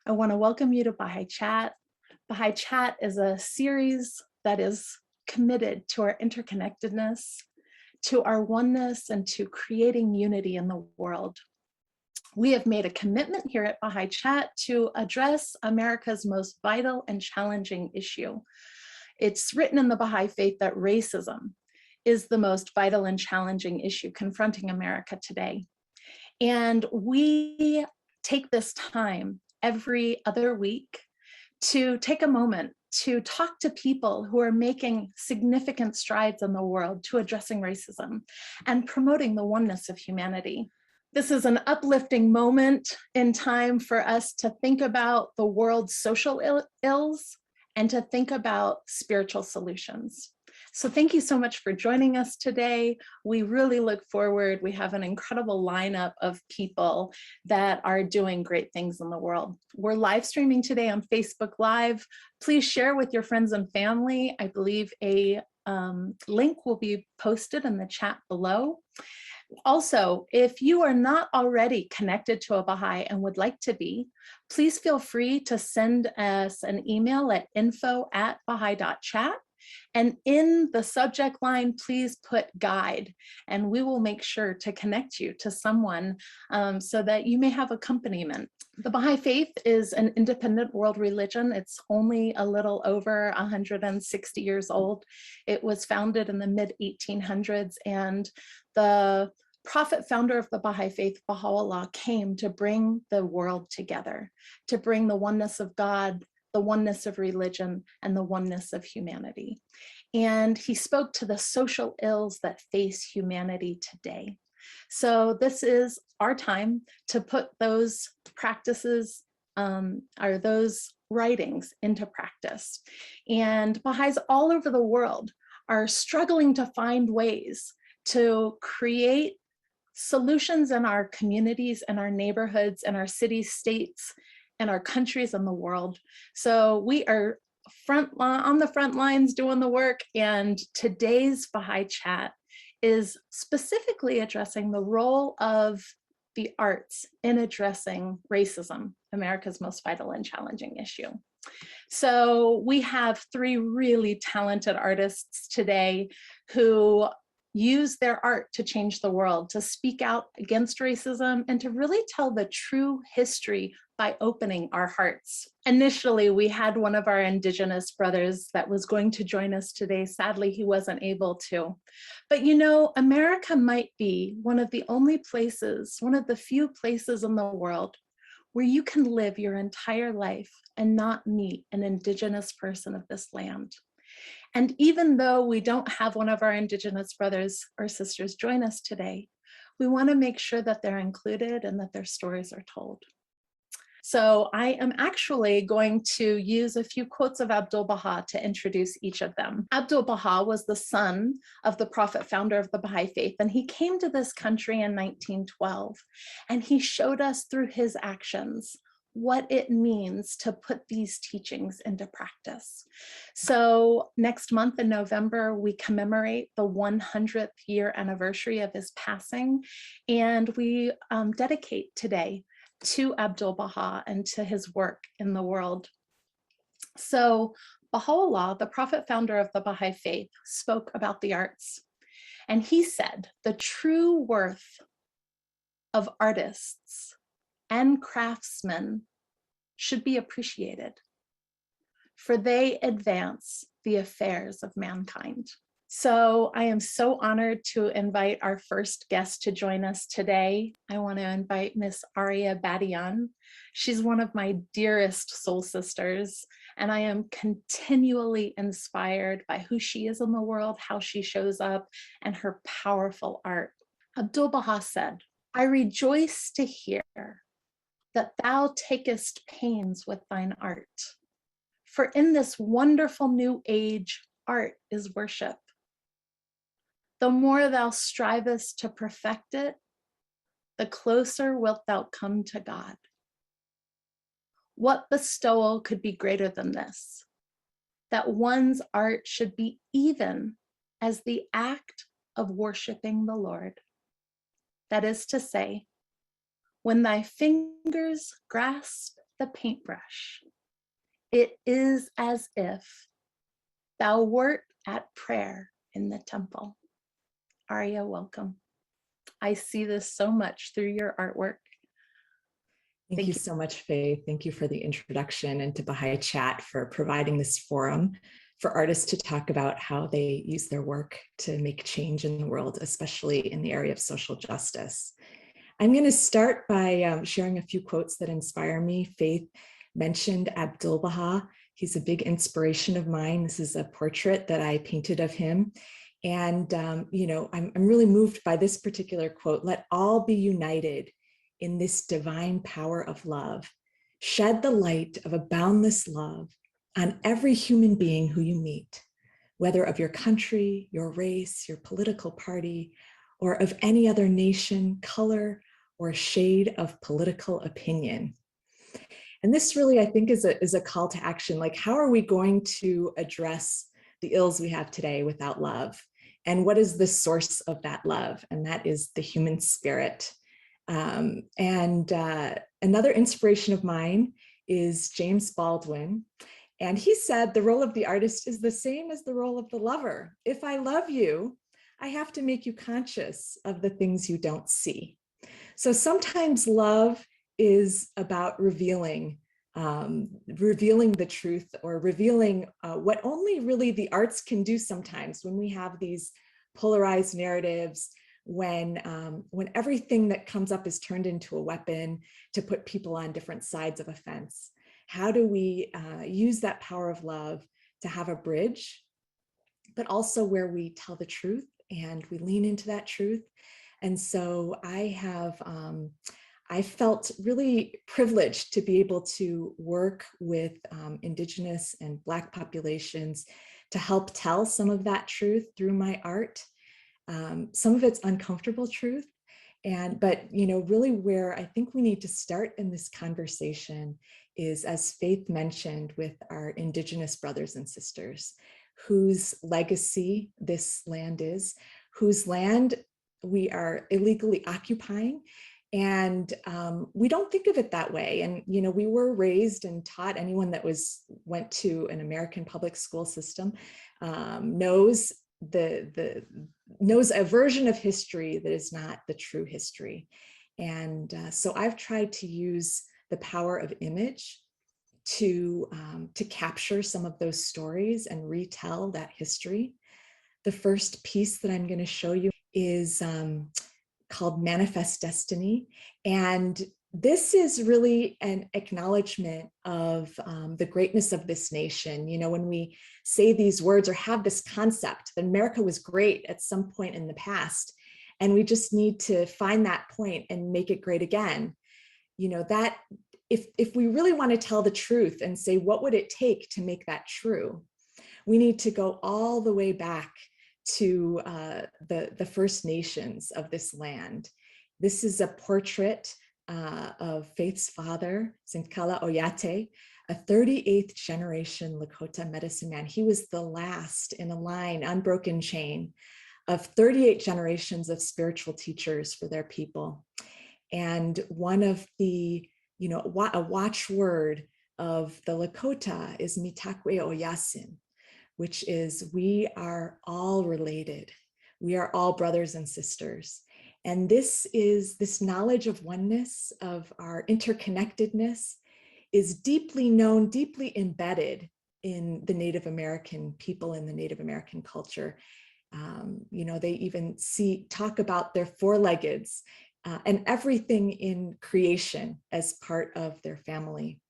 I want to welcome you to Baha'i Chat. Baha'i Chat is a series that is committed to our interconnectedness, to our oneness, and to creating unity in the world. We have made a commitment here at Baha'i Chat to address America's most vital and challenging issue. It's written in the Baha'i faith that racism is the most vital and challenging issue confronting America today. And we take this time every other week to take a moment to talk to people who are making significant strides in the world to addressing racism and promoting the oneness of humanity. This is an uplifting moment in time for us to think about the world's social ills and to think about spiritual solutions. So thank you so much for joining us today. We really look forward. We have an incredible lineup of people that are doing great things in the world. We're live streaming today on Facebook Live. Please share with your friends and family. I believe a link will be posted in the chat below. Also, if you are not already connected to a Baha'i and would like to be, please feel free to send us an email at info@baha'i.chat. And in the subject line, please put guide, and we will make sure to connect you to someone so that you may have accompaniment. The Baha'i faith is an independent world religion. It's only a little over 160 years old. It was founded in the mid-1800s, and the prophet founder of the Baha'i faith, Baha'u'llah, came to bring the world together, to bring the oneness of God, the oneness of religion, and the oneness of humanity. And he spoke to the social ills that face humanity today. So this is our time to put those practices or those writings into practice. And Baha'is all over the world are struggling to find ways to create solutions in our communities and our neighborhoods and our cities, states, and our countries and the world. So we are on the front lines doing the work, and today's Baha'i Chat is specifically addressing the role of the arts in addressing racism, America's most vital and challenging issue. So we have three really talented artists today who use their art to change the world, to speak out against racism, and to really tell the true history by opening our hearts. Initially, we had one of our Indigenous brothers that was going to join us today. Sadly, he wasn't able to. But you know, America might be one of the only places, one of the few places in the world where you can live your entire life and not meet an Indigenous person of this land. And even though we don't have one of our Indigenous brothers or sisters join us today, we want to make sure that they're included and that their stories are told. So I am actually going to use a few quotes of Abdu'l-Baha to introduce each of them. Abdu'l-Baha was the son of the prophet founder of the Baha'i faith, and he came to this country in 1912, and he showed us through his actions what it means to put these teachings into practice. So next month in November, we commemorate the 100th year anniversary of his passing, and we dedicate today to Abdu'l-Baha and to his work in the world. So Baha'u'llah, the prophet founder of the Baha'i faith, spoke about the arts, and he said, the true worth of artists and craftsmen should be appreciated, for they advance the affairs of mankind. So I am so honored to invite our first guest to join us today. I want to invite Miss Aria Badian. She's one of my dearest soul sisters, and I am continually inspired by who she is in the world, how she shows up, and her powerful art. Abdu'l-Baha said, I rejoice to hear that thou takest pains with thine art. For in this wonderful new age, art is worship. The more thou strivest to perfect it, the closer wilt thou come to God. What bestowal could be greater than this? That one's art should be even as the act of worshiping the Lord. That is to say, when thy fingers grasp the paintbrush. It is as if thou wert at prayer in the temple. Arya, welcome. I see this so much through your artwork. Thank you so much, Faye. Thank you for the introduction, and to Baha'i Chat for providing this forum for artists to talk about how they use their work to make change in the world, especially in the area of social justice. I'm going to start by sharing a few quotes that inspire me. Faith mentioned Abdu'l-Baha. He's a big inspiration of mine. This is a portrait that I painted of him. And, you know, I'm really moved by this particular quote. Let all be united in this divine power of love. Shed the light of a boundless love on every human being who you meet, whether of your country, your race, your political party, or of any other nation, color, or shade of political opinion. And this really, I think, is a call to action. Like, how are we going to address the ills we have today without love? And what is the source of that love? And that is the human spirit. Another inspiration of mine is James Baldwin. And he said, the role of the artist is the same as the role of the lover. If I love you, I have to make you conscious of the things you don't see. So sometimes love is about revealing the truth, or revealing what only really the arts can do sometimes when we have these polarized narratives, when everything that comes up is turned into a weapon to put people on different sides of a fence. How do we use that power of love to have a bridge, but also where we tell the truth and we lean into that truth? And so I felt really privileged to be able to work with Indigenous and Black populations to help tell some of that truth through my art. Some of it's uncomfortable truth, but you know, really where I think we need to start in this conversation is, as Faith mentioned, with our Indigenous brothers and sisters, whose legacy this land is, whose land we are illegally occupying. And we don't think of it that way. And, you know, we were raised and taught, anyone that went to an American public school system knows knows a version of history that is not the true history. And so I've tried to use the power of image to capture some of those stories and retell that history. The first piece that I'm going to show you is called Manifest Destiny. And this is really an acknowledgement of the greatness of this nation. You know, when we say these words or have this concept that America was great at some point in the past, and we just need to find that point and make it great again. You know, that if we really want to tell the truth and say, what would it take to make that true? We need to go all the way back to the First Nations of this land. This is a portrait of Faith's father, St. Kala Oyate, a 38th generation Lakota medicine man. He was the last in a line, unbroken chain of 38 generations of spiritual teachers for their people. And one of the, you know, a watchword of the Lakota is Mitakwe Oyasin, which is, we are all related. We are all brothers and sisters. And this knowledge of oneness, of our interconnectedness, is deeply known, deeply embedded in the Native American people, in the Native American culture. You know, they even talk about their four-leggeds and everything in creation as part of their family.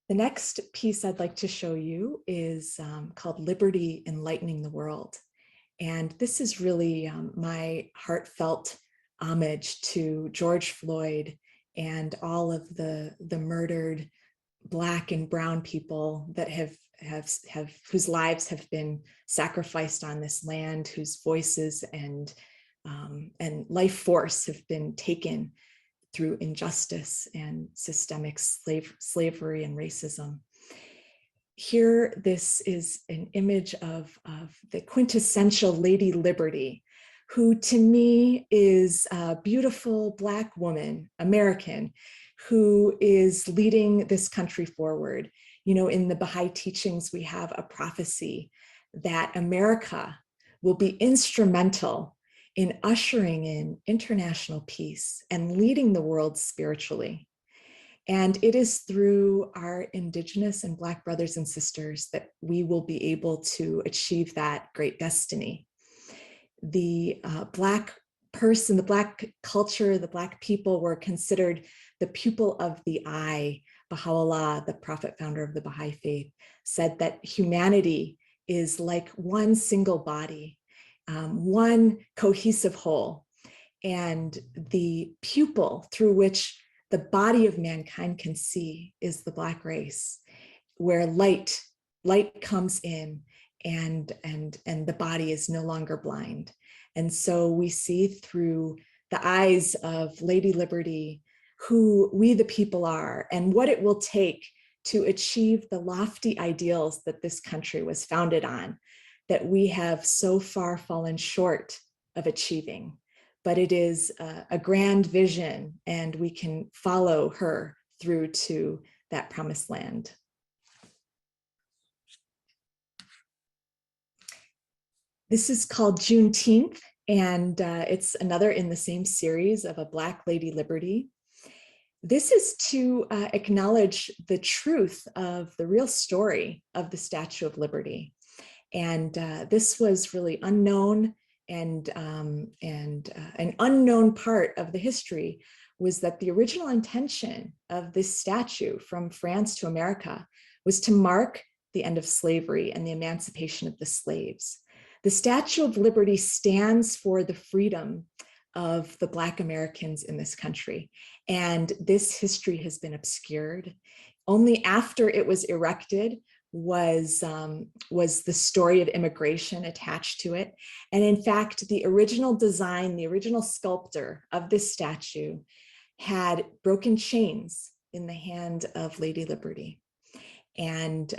The next piece I'd like to show you is called Liberty, Enlightening the World. And this is really my heartfelt homage to George Floyd and all of the murdered Black and brown people that whose lives have been sacrificed on this land, whose voices and life force have been taken through injustice and systemic slavery and racism. Here, this is an image of the quintessential Lady Liberty, who to me is a beautiful Black woman, American, who is leading this country forward. You know, in the Baha'i teachings, we have a prophecy that America will be instrumental in ushering in international peace and leading the world spiritually. And it is through our Indigenous and Black brothers and sisters that we will be able to achieve that great destiny. The Black person, the Black culture, the Black people were considered the pupil of the eye. Baha'u'llah, the prophet founder of the Baha'i faith, said that humanity is like one single body, one cohesive whole. And the pupil through which the body of mankind can see is the Black race, where light comes in and the body is no longer blind. And so we see through the eyes of Lady Liberty who we the people are and what it will take to achieve the lofty ideals that this country was founded on, that we have so far fallen short of achieving. But it is a grand vision, and we can follow her through to that promised land. This is called Juneteenth, and it's another in the same series of a Black Lady Liberty. This is to acknowledge the truth of the real story of the Statue of Liberty. And this was really unknown, and an unknown part of the history was that the original intention of this statue from France to America was to mark the end of slavery and the emancipation of the slaves. The Statue of Liberty stands for the freedom of the Black Americans in this country. And this history has been obscured. Only after it was erected was the story of immigration attached to it. And in fact, the original design, the original sculptor of this statue had broken chains in the hand of Lady Liberty. And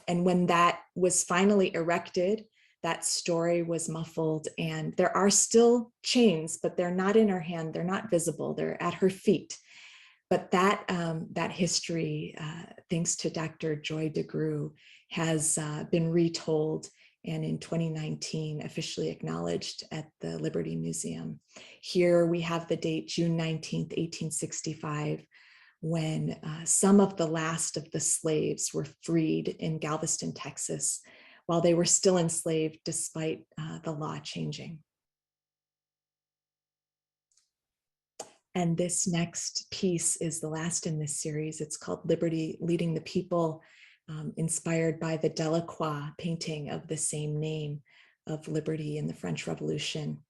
when that was finally erected, that story was muffled, and there are still chains, but they're not in her hand, they're not visible, they're at her feet. But that history, thanks to Dr. Joy DeGruy, has been retold, and in 2019 officially acknowledged at the Liberty Museum. Here we have the date June 19th, 1865, when some of the last of the slaves were freed in Galveston, Texas, while they were still enslaved despite the law changing. And this next piece is the last in this series. It's called Liberty Leading the People, inspired by the Delacroix painting of the same name of Liberty in the French Revolution.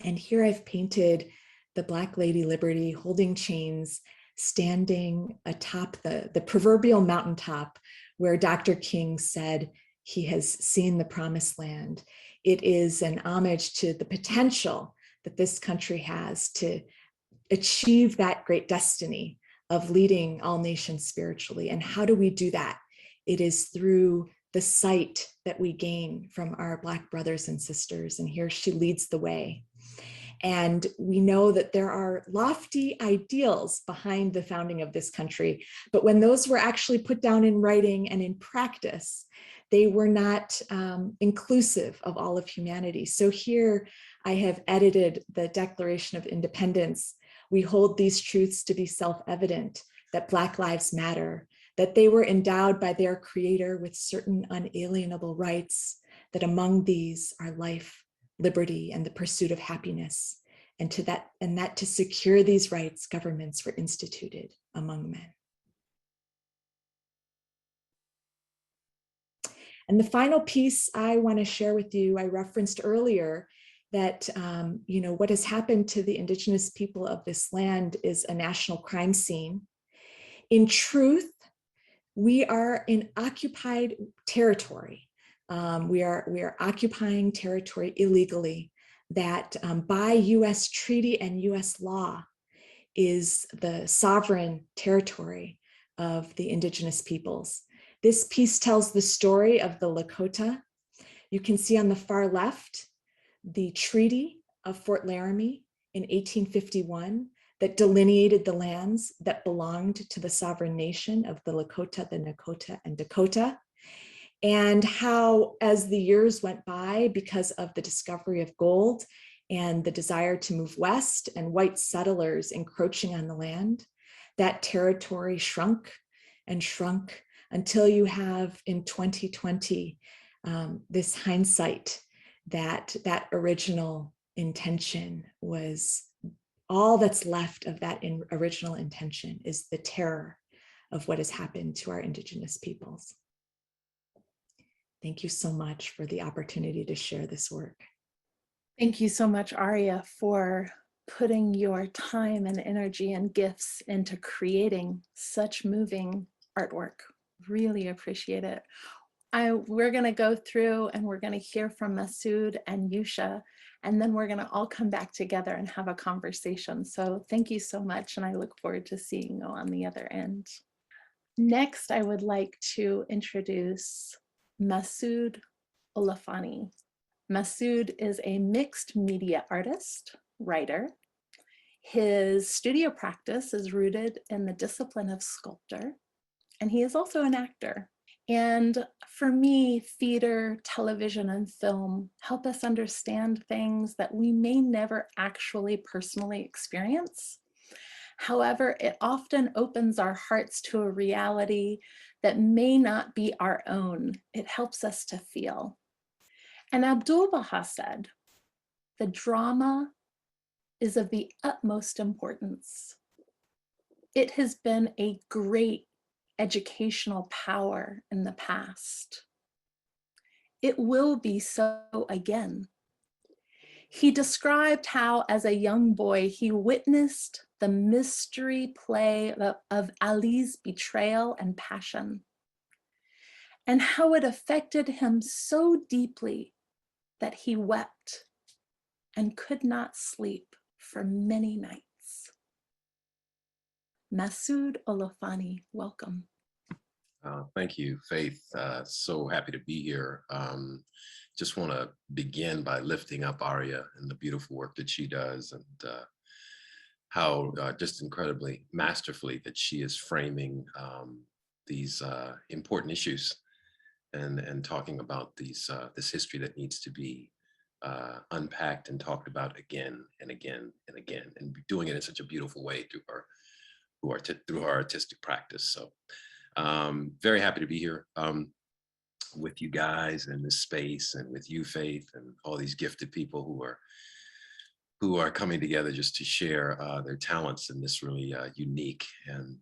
And here I've painted the Black Lady Liberty holding chains, standing atop the proverbial mountaintop where Dr. King said he has seen the promised land. It is an homage to the potential that this country has to achieve that great destiny of leading all nations spiritually. And how do we do that? It is through the sight that we gain from our Black brothers and sisters. And here she leads the way. And we know that there are lofty ideals behind the founding of this country, but when those were actually put down in writing and in practice, they were not inclusive of all of humanity. So here I have edited the Declaration of Independence. We hold these truths to be self-evident, that Black lives matter, that they were endowed by their creator with certain unalienable rights, that among these are life, liberty, and the pursuit of happiness, and that to secure these rights, governments were instituted among men. And the final piece I want to share with you, I referenced earlier that what has happened to the Indigenous people of this land is a national crime scene. In truth, we are in occupied territory. We are occupying territory illegally that by US treaty and US law is the sovereign territory of the Indigenous peoples. This piece tells the story of the Lakota. You can see on the far left the treaty of Fort Laramie in 1851 that delineated the lands that belonged to the sovereign nation of the Lakota, the Nakota, and Dakota. And how, as the years went by, because of the discovery of gold and the desire to move west and white settlers encroaching on the land, that territory shrunk and shrunk until you have in 2020 this hindsight that that original intention was all that's left of that original intention is the terror of what has happened to our Indigenous peoples. Thank you so much for the opportunity to share this work. Thank you so much, Aria, for putting your time and energy and gifts into creating such moving artwork. Really appreciate it. We're going to go through and we're going to hear from Masood and Yusha, and then we're going to all come back together and have a conversation. So thank you so much, and I look forward to seeing you on the other end. Next, I would like to introduce Masood Olafani. Masood is a mixed media artist, writer. His studio practice is rooted in the discipline of sculptor, and he is also an actor. And for me, theater, television, and film help us understand things that we may never actually personally experience. However, it often opens our hearts to a reality that may not be our own. It helps us to feel. And Abdu'l-Baha said, the drama is of the utmost importance. It has been a great educational power in the past. It will be so again. He described how, as a young boy, he witnessed the mystery play of Ali's betrayal and passion, and how it affected him so deeply that he wept and could not sleep for many nights. Masood Olafani, welcome. Thank you, Faith. So happy to be here. Just want to begin by lifting up Aria and the beautiful work that she does, and how just incredibly masterfully that she is framing these important issues and talking about these this history that needs to be unpacked and talked about again and again and again, and doing it in such a beautiful way through her artistic practice. So very happy to be here with you guys in this space, and with you, Faith, and all these gifted people who are coming together just to share their talents in this really unique and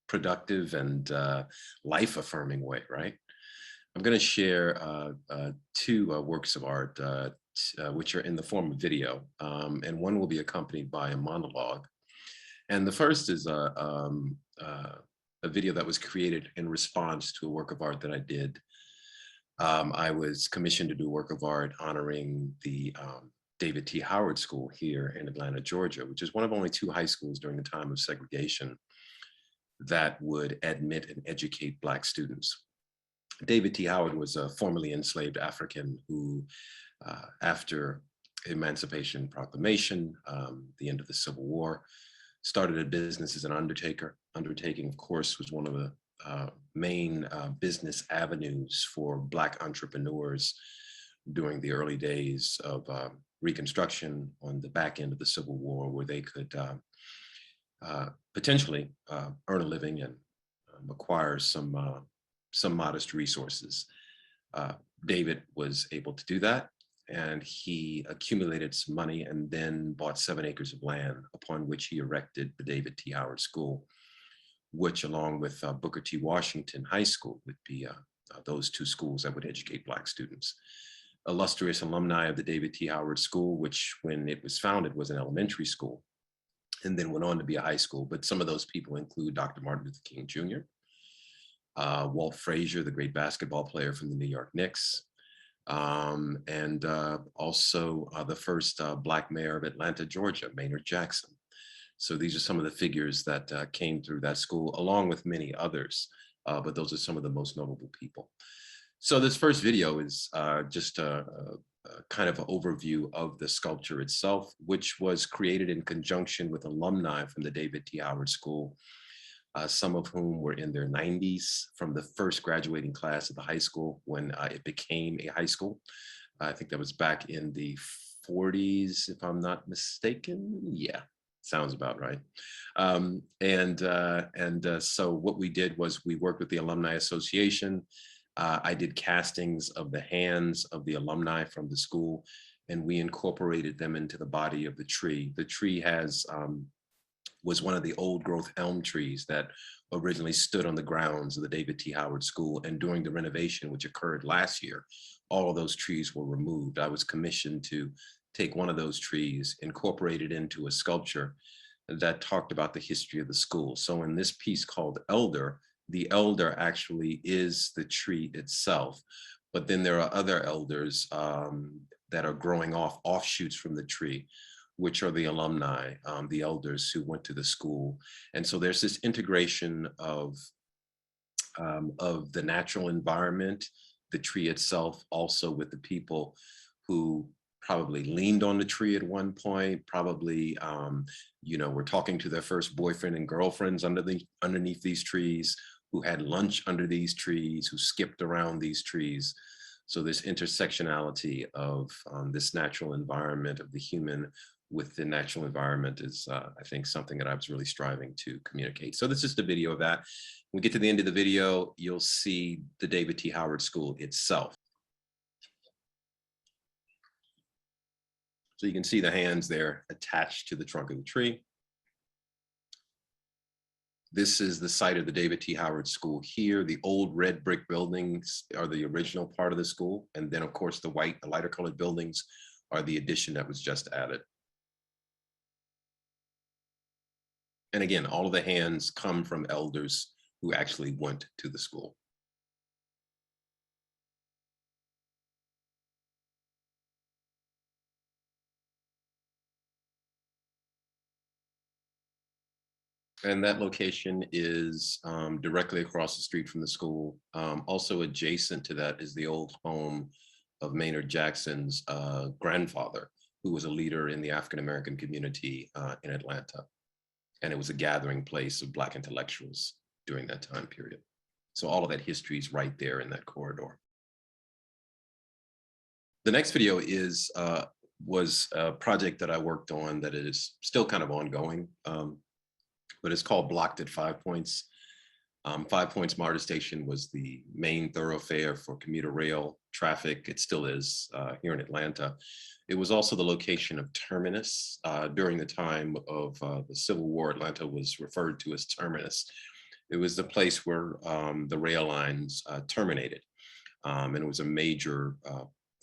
productive and life-affirming way, right? I'm going to share two works of art which are in the form of video, and one will be accompanied by a monologue. And the first is a video that was created in response to a work of art that I did. I was commissioned to do a work of art honoring the David T. Howard School here in Atlanta, Georgia, which is one of only 2 high schools during the time of segregation that would admit and educate Black students. David T. Howard was a formerly enslaved African who, after Emancipation Proclamation, the end of the Civil War, started a business as an undertaker. Undertaking, of course, was one of the main business avenues for Black entrepreneurs during the early days of Reconstruction on the back end of the Civil War, where they could potentially earn a living and acquire some modest resources. David was able to do that, and he accumulated some money and then bought 7 acres of land, upon which he erected the David T. Howard School, which, along with Booker T. Washington High School, would be those 2 schools that would educate Black students. Illustrious alumni of the David T. Howard School, which when it was founded was an elementary school, and then went on to be a high school. But some of those people include Dr. Martin Luther King Jr., Walt Frazier, the great basketball player from the New York Knicks, and also the first Black mayor of Atlanta, Georgia, Maynard Jackson. So these are some of the figures that came through that school, along with many others, but those are some of the most notable people. So this first video is just kind of an overview of the sculpture itself, which was created in conjunction with alumni from the David T. Howard School, some of whom were in their 90s from the first graduating class of the high school when it became a high school. I think that was back in the 40s, if I'm not mistaken. Yeah, sounds about right. So what we did was we worked with the Alumni Association. I did castings of the hands of the alumni from the school, and we incorporated them into the body of the tree. The tree was one of the old growth elm trees that originally stood on the grounds of the David T. Howard School. And during the renovation, which occurred last year, all of those trees were removed. I was commissioned to take one of those trees, incorporate it into a sculpture that talked about the history of the school. So in this piece called Elder, the elder actually is the tree itself. But then there are other elders that are growing offshoots from the tree, which are the alumni, the elders who went to the school. And so there's this integration of the natural environment, the tree itself, also with the people who probably leaned on the tree at one point, probably, were talking to their first boyfriend and girlfriends underneath these trees, who had lunch under these trees, who skipped around these trees. So this intersectionality of this natural environment of the human with the natural environment is, I think, something that I was really striving to communicate. So this is the video of that. When we get to the end of the video, you'll see the David T. Howard School itself. So you can see the hands there attached to the trunk of the tree. This is the site of the David T. Howard School here. The old red brick buildings are the original part of the school. And then, of course, the lighter colored buildings are the addition that was just added. And again, all of the hands come from elders who actually went to the school. And that location is directly across the street from the school. Also adjacent to that is the old home of Maynard Jackson's grandfather, who was a leader in the African-American community in Atlanta. And it was a gathering place of Black intellectuals during that time period. So all of that history is right there in that corridor. The next video was a project that I worked on that is still kind of ongoing, but it's called Blocked at 5 Points. 5 Points MARTA station was the main thoroughfare for commuter rail traffic. It still is here in Atlanta. It was also the location of terminus. During the time of the Civil War, Atlanta was referred to as terminus. It was the place where the rail lines terminated. And it was a major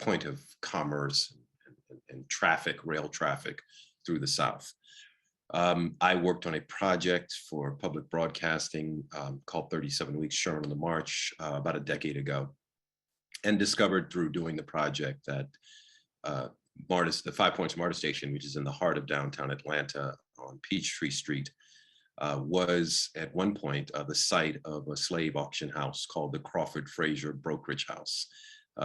point of commerce and traffic, rail traffic through the South. I worked on a project for public broadcasting called 37 Weeks Sherman on the March about a decade ago, and discovered through doing the project that the 5 Points MARTA station, which is in the heart of downtown Atlanta on Peachtree Street, was at one point the site of a slave auction house called the Crawford Fraser Brokerage House.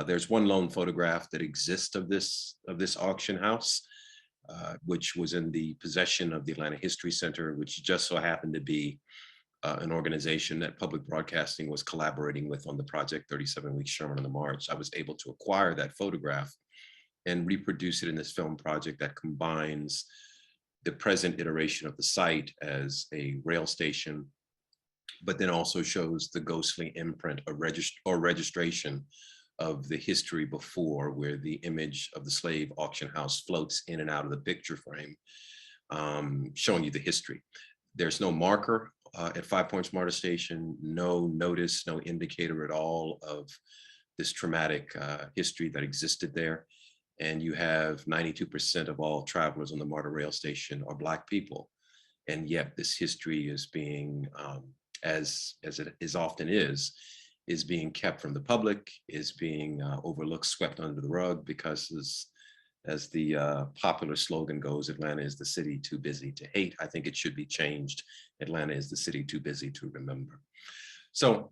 There's one lone photograph that exists of this auction house, which was in the possession of the Atlanta History Center, which just so happened to be an organization that public broadcasting was collaborating with on the project 37 Weeks Sherman on the March. I was able to acquire that photograph and reproduce it in this film project that combines the present iteration of the site as a rail station, but then also shows the ghostly imprint or registration of the history before, where the image of the slave auction house floats in and out of the picture frame, showing you the history. There's no marker at 5 Points MARTA station, no notice, no indicator at all of this traumatic history that existed there. And you have 92% of all travelers on the MARTA rail station are Black people. And yet this history is being, as it is often is being kept from the public, is being overlooked, swept under the rug, because as the popular slogan goes, Atlanta is the city too busy to hate. I think it should be changed. Atlanta is the city too busy to remember. So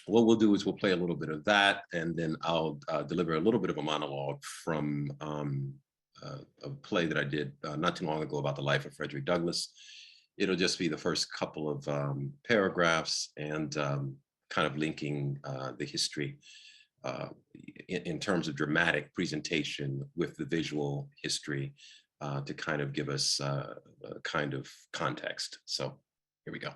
what we'll do is we'll play a little bit of that, and then I'll deliver a little bit of a monologue from a play that I did not too long ago about the life of Frederick Douglass. It'll just be the first couple of paragraphs and kind of linking the history in terms of dramatic presentation with the visual history to kind of give us a kind of context. So here we go.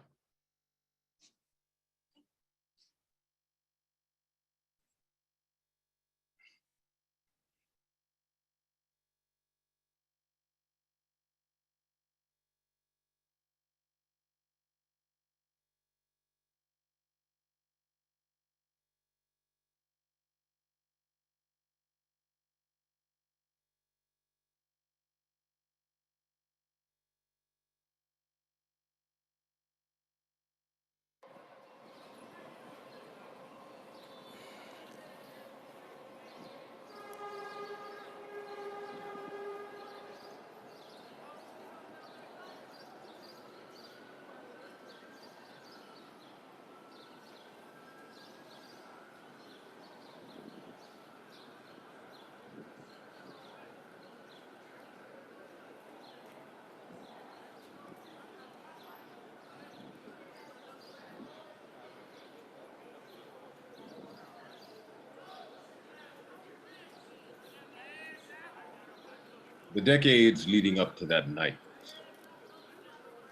The decades leading up to that night,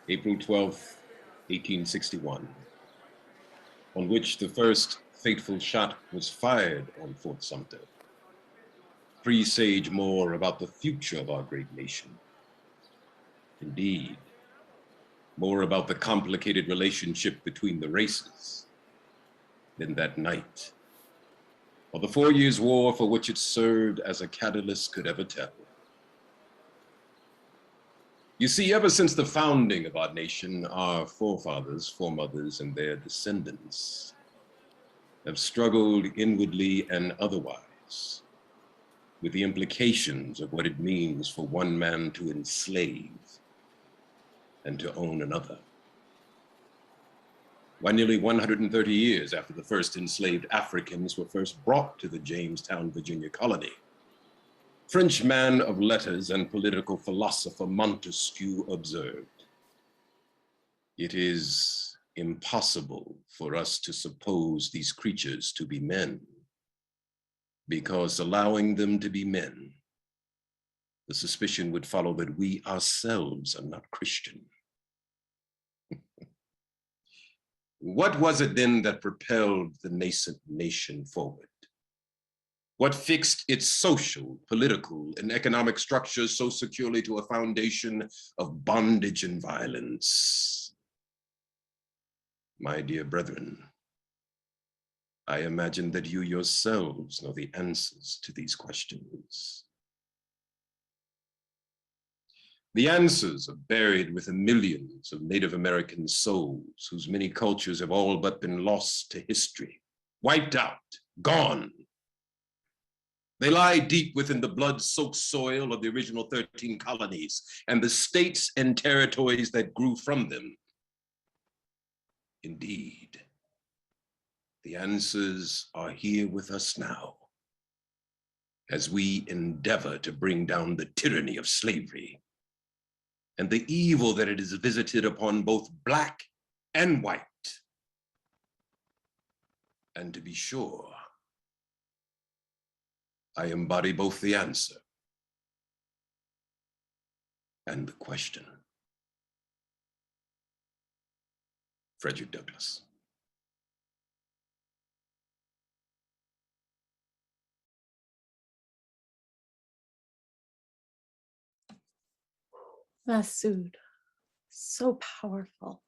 April 12th, 1861, on which the first fateful shot was fired on Fort Sumter, presage more about the future of our great nation. Indeed, more about the complicated relationship between the races than that night, or the 4 Years' War for which it served as a catalyst could ever tell. You see, ever since the founding of our nation, our forefathers, foremothers, and their descendants have struggled inwardly and otherwise with the implications of what it means for one man to enslave and to own another. Why, nearly 130 years after the first enslaved Africans were first brought to the Jamestown, Virginia colony, French man of letters and political philosopher Montesquieu observed, "It is impossible for us to suppose these creatures to be men, because allowing them to be men, the suspicion would follow that we ourselves are not Christian." What was it then that propelled the nascent nation forward? What fixed its social, political, and economic structures so securely to a foundation of bondage and violence? My dear brethren, I imagine that you yourselves know the answers to these questions. The answers are buried within millions of Native American souls whose many cultures have all but been lost to history, wiped out, gone. They lie deep within the blood-soaked soil of the original 13 colonies and the states and territories that grew from them. Indeed, the answers are here with us now as we endeavor to bring down the tyranny of slavery and the evil that it has visited upon both Black and white. And to be sure, I embody both the answer and the question. Frederick Douglass. Masood, so powerful.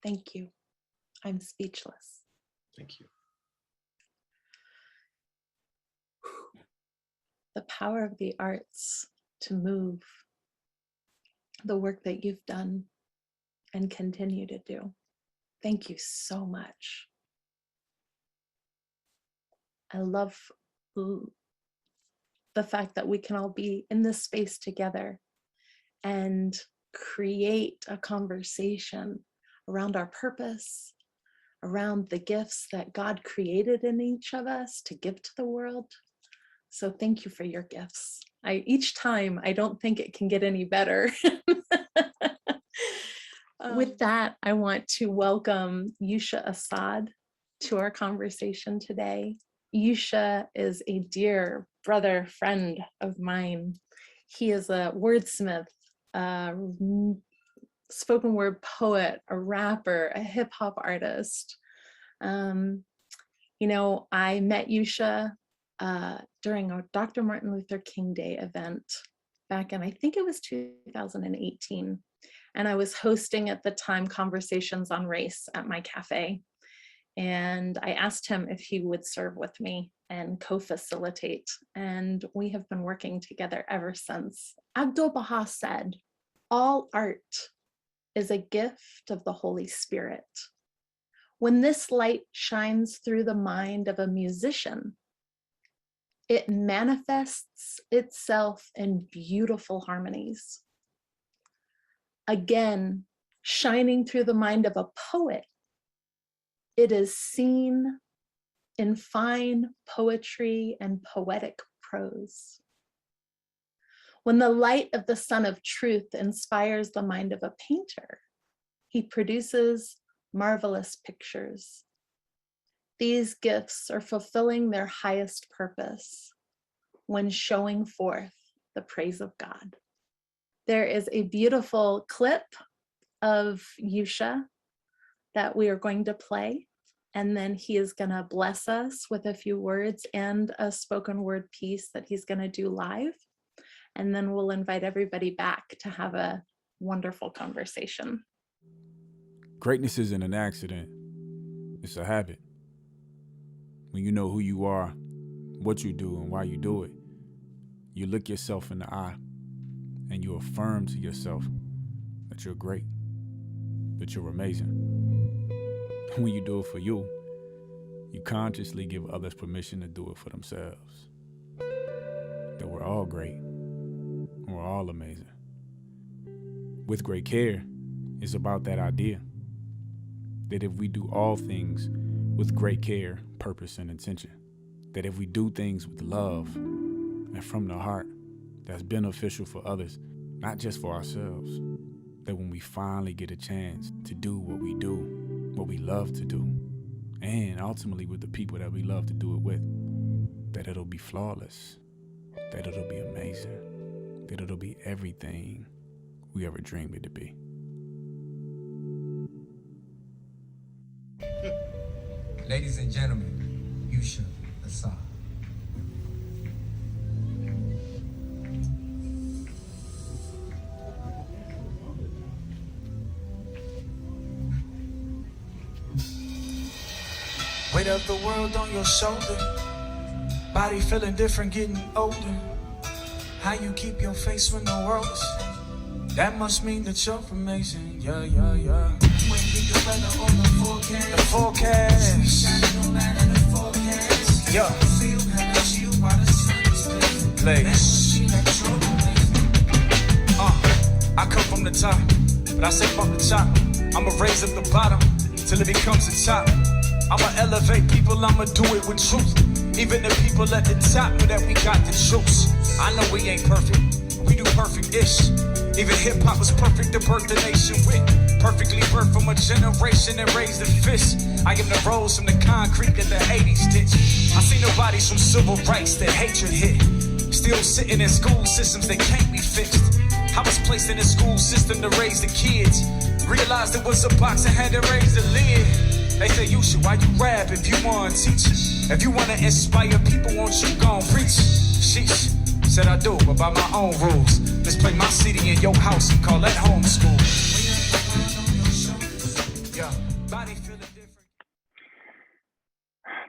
Thank you. I'm speechless. Thank you. The power of the arts to move, the work that you've done and continue to do. Thank you so much. I love the fact that we can all be in this space together and create a conversation around our purpose, around the gifts that God created in each of us to give to the world. So thank you for your gifts. Each time, I don't think it can get any better. With that, I want to welcome Yusha Assad to our conversation today. Yusha is a dear brother, friend of mine. He is a wordsmith, a spoken word poet, a rapper, a hip hop artist. You know, I met Yusha during a Dr. Martin Luther King Day event back in, I think it was 2018. And I was hosting at the time conversations on race at my cafe. And I asked him if he would serve with me and co-facilitate. And we have been working together ever since. Abdul Baha said, all art is a gift of the Holy Spirit. When this light shines through the mind of a musician, it manifests itself in beautiful harmonies. Again, shining through the mind of a poet, it is seen in fine poetry and poetic prose. When the light of the sun of truth inspires the mind of a painter, he produces marvelous pictures. These gifts are fulfilling their highest purpose when showing forth the praise of God. There is a beautiful clip of Yusha that we are going to play, and then he is going to bless us with a few words and a spoken word piece that he's going to do live. And then we'll invite everybody back to have a wonderful conversation. Greatness isn't an accident, it's a habit. When you know who you are, what you do, and why you do it, you look yourself in the eye and you affirm to yourself that you're great, that you're amazing. When you do it for you, you consciously give others permission to do it for themselves. That we're all great, we're all amazing. With great care, it's about that idea that if we do all things with great care, purpose, and intention, that if we do things with love and from the heart, that's beneficial for others, not just for ourselves, that when we finally get a chance to do what we do, what we love to do, and ultimately with the people that we love to do it with, that it'll be flawless, that it'll be amazing, that it'll be everything we ever dreamed it to be. Ladies and gentlemen, Yusha Assad. Weight of the world on your shoulder, body feeling different, getting older. How you keep your face when the world is, that must mean that you're amazing, yeah, yeah, yeah. When you the weather on the forecast, the forecast, shining no matter the forecast, yeah. Feel how much you while the sun is place. I come from the top, but I say from the top, I'ma raise up the bottom till it becomes the top. I'ma elevate people, I'ma do it with truth. Even the people at the top know that we got the juice. I know we ain't perfect, but we do perfect-ish. Even hip-hop was perfect to birth the nation with. Perfectly birthed from a generation that raised a fist. I am the rose from the concrete that the 80s ditch. I seen the bodies from civil rights that hatred hit. Still sitting in school systems that can't be fixed. I was placed in a school system to raise the kids. Realized it was a box and had to raise the lid. They say, Yusha, why you rap if you wanna teach? If you wanna inspire people, won't you gon' preach? Sheesh, said I do, but by my own rules. Let's play my CD in your house and call that homeschool. Yeah, body feeling different.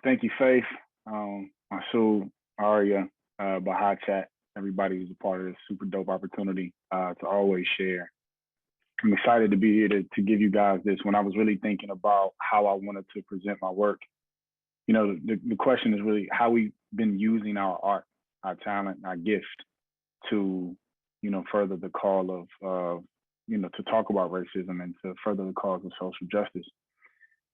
Thank you, Faith, Masood, Aria, Baha'i Chat, everybody who's a part of this super dope opportunity to always share. I'm excited to be here to give you guys this. When I was really thinking about how I wanted to present my work, you know, the question is really how we've been using our art, our talent, our gift to, you know, further the call of to talk about racism and to further the cause of social justice.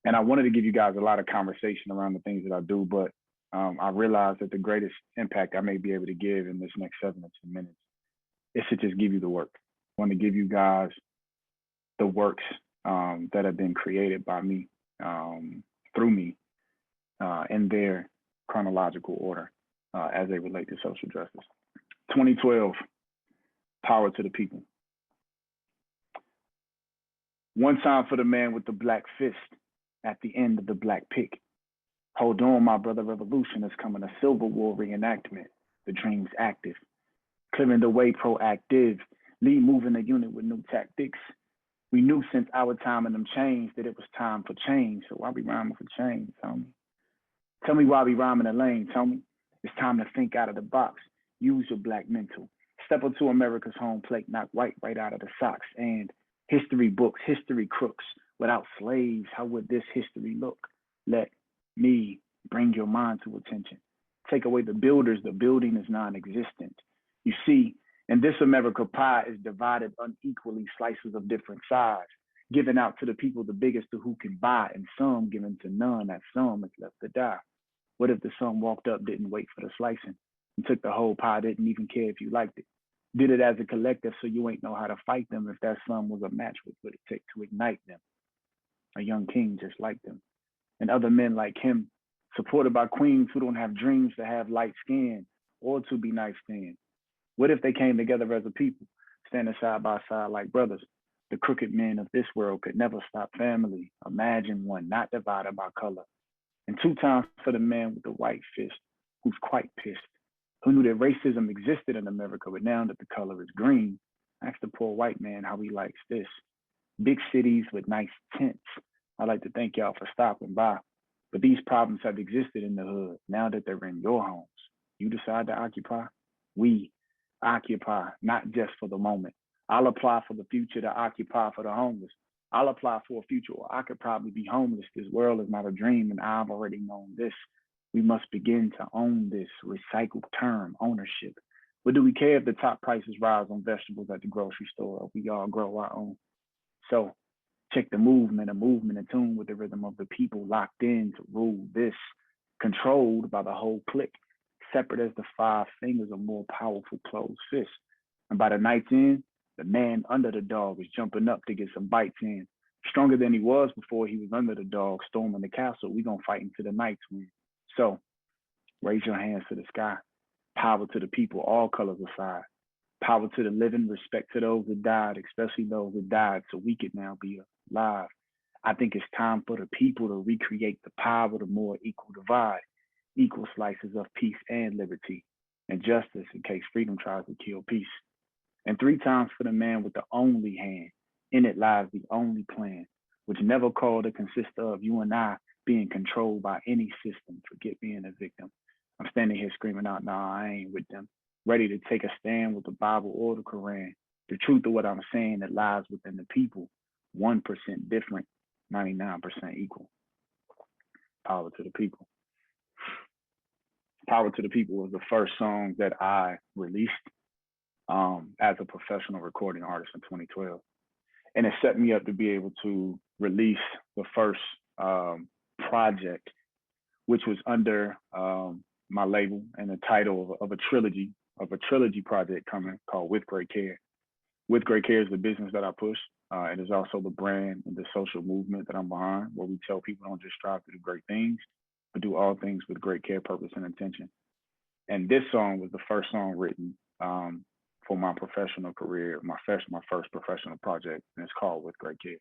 And I wanted to give you guys a lot of conversation around the things that I do, but I realized that the greatest impact I may be able to give in this next 7 to 10 minutes is to just give you the work. I want to give you guys the works that have been created by me, through me, in their chronological order as they relate to social justice. 2012, Power to the People. One time for the man with the black fist at the end of the black pick. Hold on, my brother, revolution is coming, a Civil War reenactment. The dream's active, clearing the way, proactive, lead moving the unit with new tactics. We knew since our time in them chains that it was time for change. So why be rhyming for change, Tell me? Tell me why we rhyming in the lane, Tell me? It's time to think out of the box. Use your black mental. Step up to America's home plate, knock white right out of the socks. And history books, history crooks. Without slaves, how would this history look? Let me bring your mind to attention. Take away the builders, the building is non-existent. You see, in this America, pie is divided unequally, slices of different size, given out to the people the biggest to who can buy, and some given to none, that some is left to die. What if the son walked up, didn't wait for the slicing, and took the whole pie, didn't even care if you liked it? Did it as a collective so you ain't know how to fight them if that son was a match with what it take to ignite them. A young king just like them. And other men like him, supported by queens who don't have dreams to have light skin or to be nice thin. What if they came together as a people, standing side by side like brothers? The crooked men of this world could never stop family. Imagine one not divided by color. And 2 times for the man with the white fist, who's quite pissed, who knew that racism existed in America, but now that the color is green, ask the poor white man how he likes this. Big cities with nice tents. I'd like to thank y'all for stopping by. But these problems have existed in the hood. Now that they're in your homes, you decide to occupy. We occupy, not just for the moment. I'll apply for the future to occupy for the homeless. I'll apply for a future where I could probably be homeless. This world is not a dream, and I've already known this. We must begin to own this recycled term, ownership. But do we care if the top prices rise on vegetables at the grocery store, or we all grow our own? So check the movement, a movement in tune with the rhythm of the people, locked in to rule this, controlled by the whole clique, separate as the 5 fingers of more powerful closed fists. And by the night's end, the man under the dog is jumping up to get some bites in. Stronger than he was before he was under the dog, storming the castle. We gonna fight until the night's win. So raise your hands to the sky. Power to the people, all colors aside. Power to the living, respect to those that died, especially those that died so we could now be alive. I think it's time for the people to recreate the power of the more equal divide, equal slices of peace and liberty, and justice in case freedom tries to kill peace. And 3 times for the man with the only hand. In it lies the only plan, which never called to consist of you and I being controlled by any system. Forget being a victim. I'm standing here screaming out, nah, I ain't with them. Ready to take a stand with the Bible or the Quran. The truth of what I'm saying that lies within the people. 1% different, 99% equal. Power to the people. Power to the People was the first song that I released as a professional recording artist in 2012. And it set me up to be able to release the first project, which was under my label and the title of a trilogy project coming called With Great Care. With Great Care is the business that I push. It is also the brand and the social movement that I'm behind, where we tell people don't just strive to do great things, but do all things with great care, purpose, and intention. And this song was the first song written for my professional career, my first professional project, and it's called With Great Care.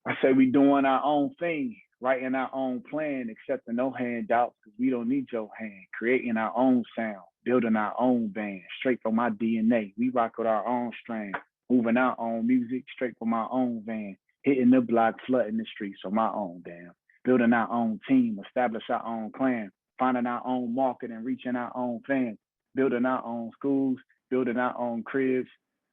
I say we doing our own thing, writing our own plan, accepting no handouts because we don't need your hand, creating our own sound, building our own band, straight from my DNA. We rock with our own strain, moving our own music, straight from our own van, hitting the block, flooding the streets on my own damn, building our own team, establish our own clan, finding our own market and reaching our own fans, building our own schools, building our own cribs,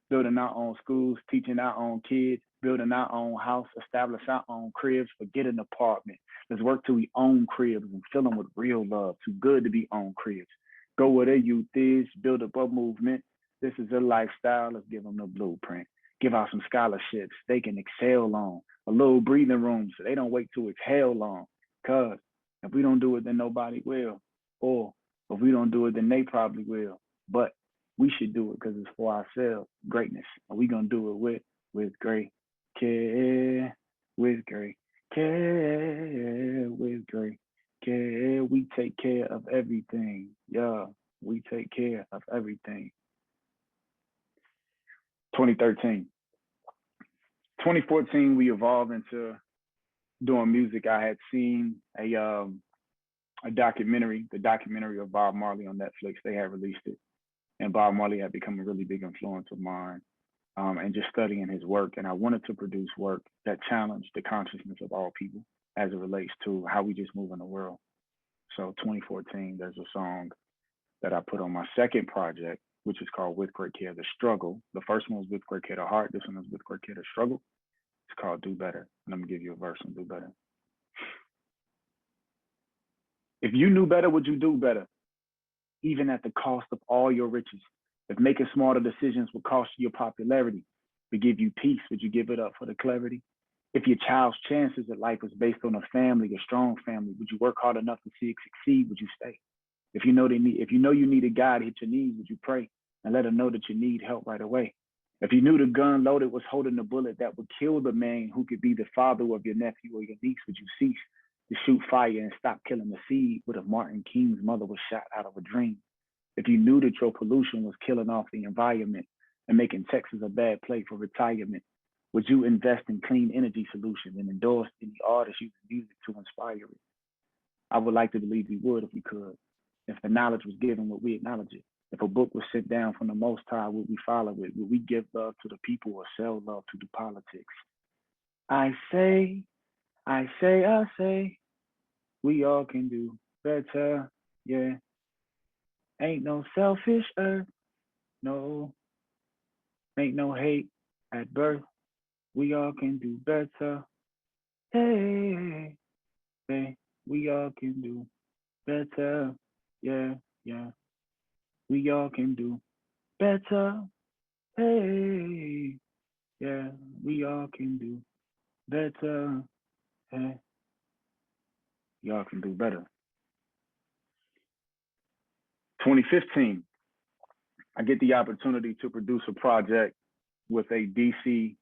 building our own schools, teaching our own kids, building our own house, establish our own cribs, forget an apartment. Let's work till we own cribs and fill them with real love. Too good to be own cribs. Go where the youth is, build up a movement, This is a lifestyle. Let's give them the blueprint. Give out some scholarships they can excel on. A little breathing room so they don't wait to exhale long. Cause if we don't do it, then nobody will. Or if we don't do it, then they probably will. But we should do it because it's for ourselves. Greatness. Are we gonna do it with great care? With great care, with great care. We take care of everything. Yeah, we take care of everything. 2013. 2014, we evolved into doing music. I had seen a documentary, the documentary of Bob Marley on Netflix. They had released it. And Bob Marley had become a really big influence of mine, and just studying his work. And I wanted to produce work that challenged the consciousness of all people as it relates to how we just move in the world. So 2014, there's a song that I put on my second project, which is called With Great Care, The Struggle. The first one was With Great Care, The Heart. This one is With Great Care, The Struggle. It's called Do Better. And I'm gonna give you a verse on Do Better. If you knew better, would you do better? Even at the cost of all your riches. If making smarter decisions would cost you your popularity, would give you peace, would you give it up for the clarity? If your child's chances at life was based on a family, a strong family, would you work hard enough to see it succeed? Would you stay? If you know you need a guide, hit your knees, would you pray and let them know that you need help right away? If you knew the gun loaded was holding the bullet that would kill the man who could be the father of your nephew or your niece, would you cease to shoot fire and stop killing the seed? What if Martin King's mother was shot out of a dream? If you knew that your pollution was killing off the environment and making Texas a bad place for retirement, would you invest in clean energy solutions and endorse any artists using music to inspire it? I would like to believe we would if we could. If the knowledge was given, would we acknowledge it? If a book was sent down from the Most High, would we follow it? Would we give love to the people or sell love to the politics? I say, we all can do better, yeah. Ain't no selfish earth, no. Ain't no hate at birth. We all can do better. Hey, hey, we all can do better. Yeah, yeah. We all can do better. Hey, yeah, we all can do better. Hey, y'all can do better. 2015, I get the opportunity to produce a project with a DC,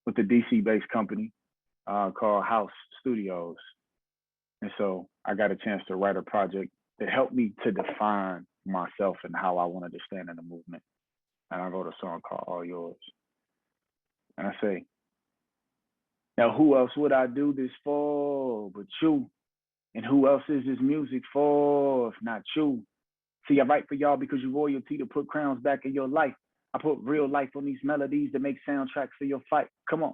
with a DC-based company called House Studios. And so I got a chance to write a project that helped me to define myself and how I wanted to stand in the movement. And I wrote a song called All Yours. And I say, now who else would I do this for but you? And who else is this music for if not you? See, I write for y'all because you royalty to put crowns back in your life. I put real life on these melodies that make soundtracks for your fight. Come on,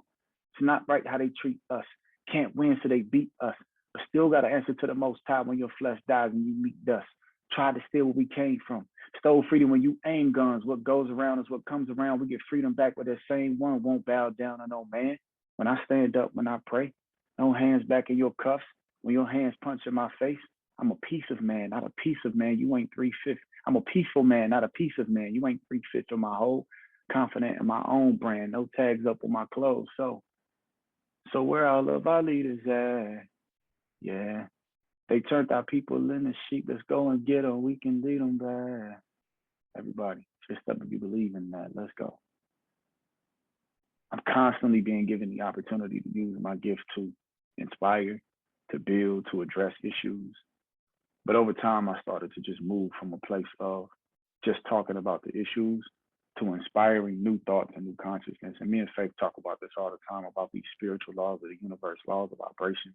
it's not right how they treat us. Can't win so they beat us. But still got to answer to the Most High when your flesh dies and you meet dust. Tried to steal where we came from. Stole freedom when you aim guns. What goes around is what comes around. We get freedom back, but that same one won't bow down to no man. When I stand up, when I pray, no hands back in your cuffs. When your hands punch in my face, I'm a piece of man, not a piece of man. You ain't 3/5. I'm a peaceful man, not a piece of man. You ain't 3/5 of my whole. Confident in my own brand, no tags up on my clothes. So where all of our leaders at? Yeah, they turned our people into sheep. Let's go and get them. We can lead them back. Everybody, just up if you believe in that. Let's go. I'm constantly being given the opportunity to use my gift to inspire, to build, to address issues. But over time, I started to just move from a place of just talking about the issues to inspiring new thoughts and new consciousness. And me and Faith talk about this all the time, about these spiritual laws of the universe, laws of vibration,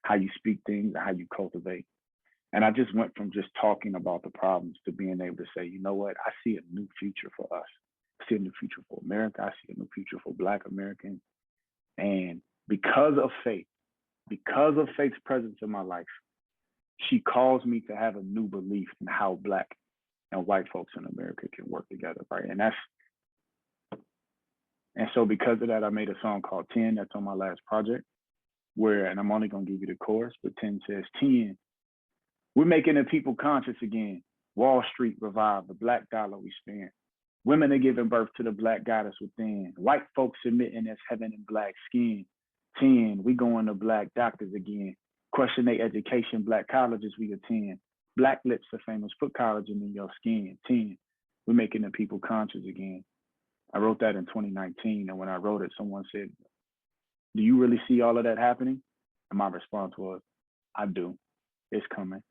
how you speak things and how you cultivate. And I just went from just talking about the problems to being able to say, you know what, I see a new future for us. I see a new future for America. I see a new future for Black Americans. And because of Faith's presence in my life, she calls me to have a new belief in how Black and white folks in America can work together, right? And so because of that, I made a song called 10 that's on my last project, and I'm only gonna give you the chorus, but 10 says, 10, we're making the people conscious again. Wall Street revived, the black dollar we spend. Women are giving birth to the black goddess within. White folks admitting there's heaven in black skin. 10, we going to black doctors again. Question their education, black colleges we attend. Black lips are famous, put collagen in your skin. 10, we're making the people conscious again. I wrote that in 2019, and when I wrote it, someone said, do you really see all of that happening? And my response was, I do, it's coming.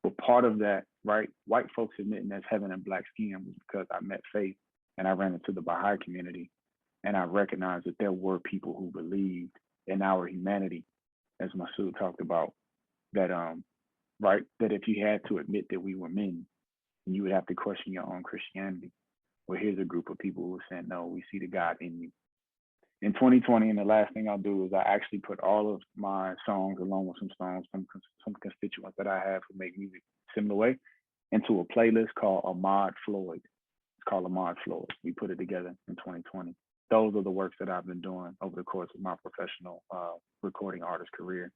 But part of that, right, white folks admitting there's heaven in black skin was because I met faith and I ran into the Baha'i community, and I recognized that there were people who believed in our humanity, as Masood talked about, that right, that if you had to admit that we were men, you would have to question your own Christianity. Well, here's a group of people who said, no, we see the God in you. In 2020, and the last thing I'll do is I actually put all of my songs, along with some songs from some constituents that I have who make music similar way, into a playlist called Ahmad Floyd. It's called Ahmad Floyd. We put it together in 2020. Those are the works that I've been doing over the course of my professional recording artist career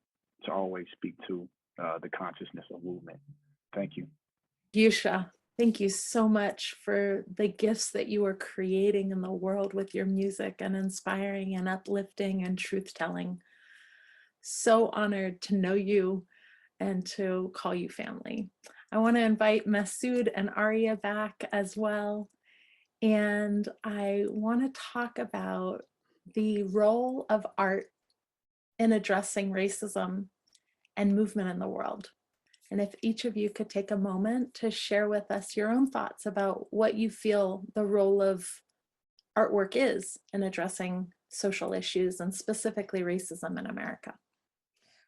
to always speak to the consciousness of movement. Thank you. Yusha, thank you so much for the gifts that you are creating in the world with your music and inspiring and uplifting and truth-telling. So honored to know you and to call you family. I want to invite Masood and Arya back as well. And I want to talk about the role of art in addressing racism and movement in the world. And if each of you could take a moment to share with us your own thoughts about what you feel the role of artwork is in addressing social issues and specifically racism in America.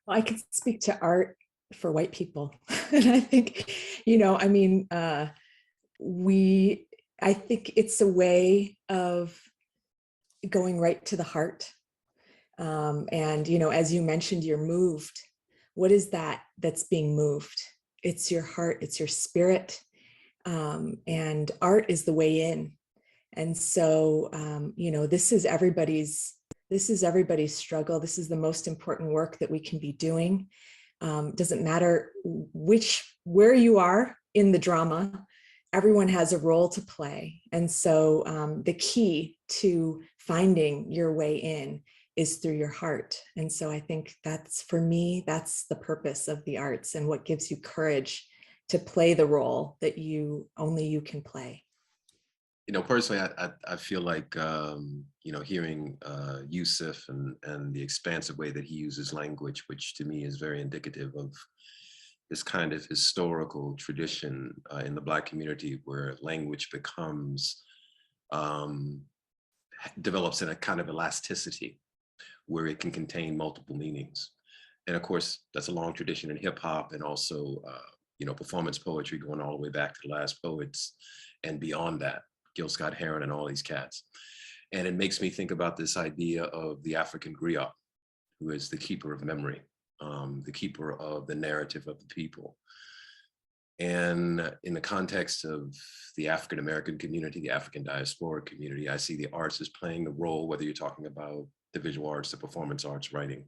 Well, I can speak to art for white people. And I think, you know, I mean, I think it's a way of going right to the heart. And, you know, as you mentioned, you're moved. What is that that's being moved? It's your heart, it's your spirit. And art is the way in. And so, you know, this is everybody's struggle. This is the most important work that we can be doing. Doesn't matter where you are in the drama, everyone has a role to play. And so the key to finding your way in is through your heart. And so I think that's, for me, that's the purpose of the arts and what gives you courage to play the role that only you can play. You know, personally, I feel like, you know, hearing Yusuf and the expansive way that he uses language, which to me is very indicative of this kind of historical tradition in the Black community where language becomes, develops in a kind of elasticity where it can contain multiple meanings. And of course, that's a long tradition in hip hop and also, you know, performance poetry going all the way back to the last poets and beyond that. Gil Scott-Heron and all these cats. And it makes me think about this idea of the African griot, who is the keeper of memory, the keeper of the narrative of the people. And in the context of the African-American community, the African diaspora community, I see the arts as playing the role, whether you're talking about the visual arts, the performance arts, writing,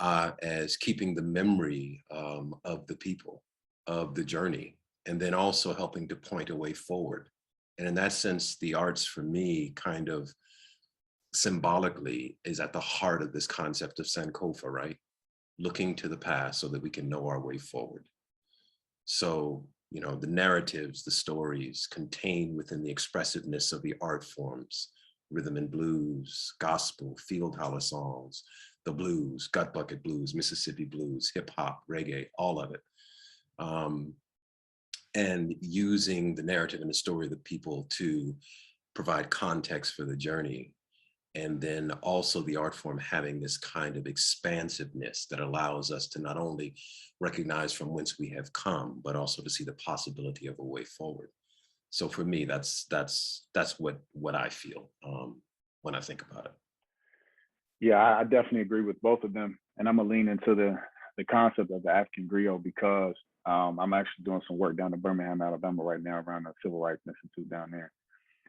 as keeping the memory of the people, of the journey, and then also helping to point a way forward. And in that sense, the arts for me kind of symbolically is at the heart of this concept of Sankofa, right? Looking to the past so that we can know our way forward. So, you know, the narratives, the stories contained within the expressiveness of the art forms, rhythm and blues, gospel, field holler songs, the blues, gut bucket blues, Mississippi blues, hip hop, reggae, all of it. And using the narrative and the story of the people to provide context for the journey. And then also the art form having this kind of expansiveness that allows us to not only recognize from whence we have come, but also to see the possibility of a way forward. So for me, that's what I feel when I think about it. Yeah, I definitely agree with both of them. And I'm gonna lean into the concept of the African griot because I'm actually doing some work down in Birmingham, Alabama right now around the Civil Rights Institute down there.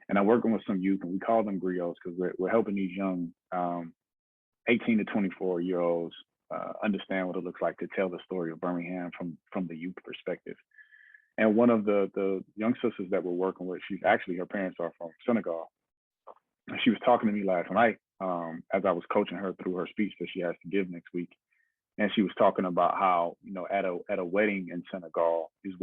And I'm working with some youth and we call them griots because we're helping these young 18 to 24-year-olds understand what it looks like to tell the story of Birmingham from the youth perspective. And one of the young sisters that we're working with, she's actually, her parents are from Senegal. And she was talking to me last night as I was coaching her through her speech that she has to give next week. And she was talking about how, you know, at a wedding in Senegal is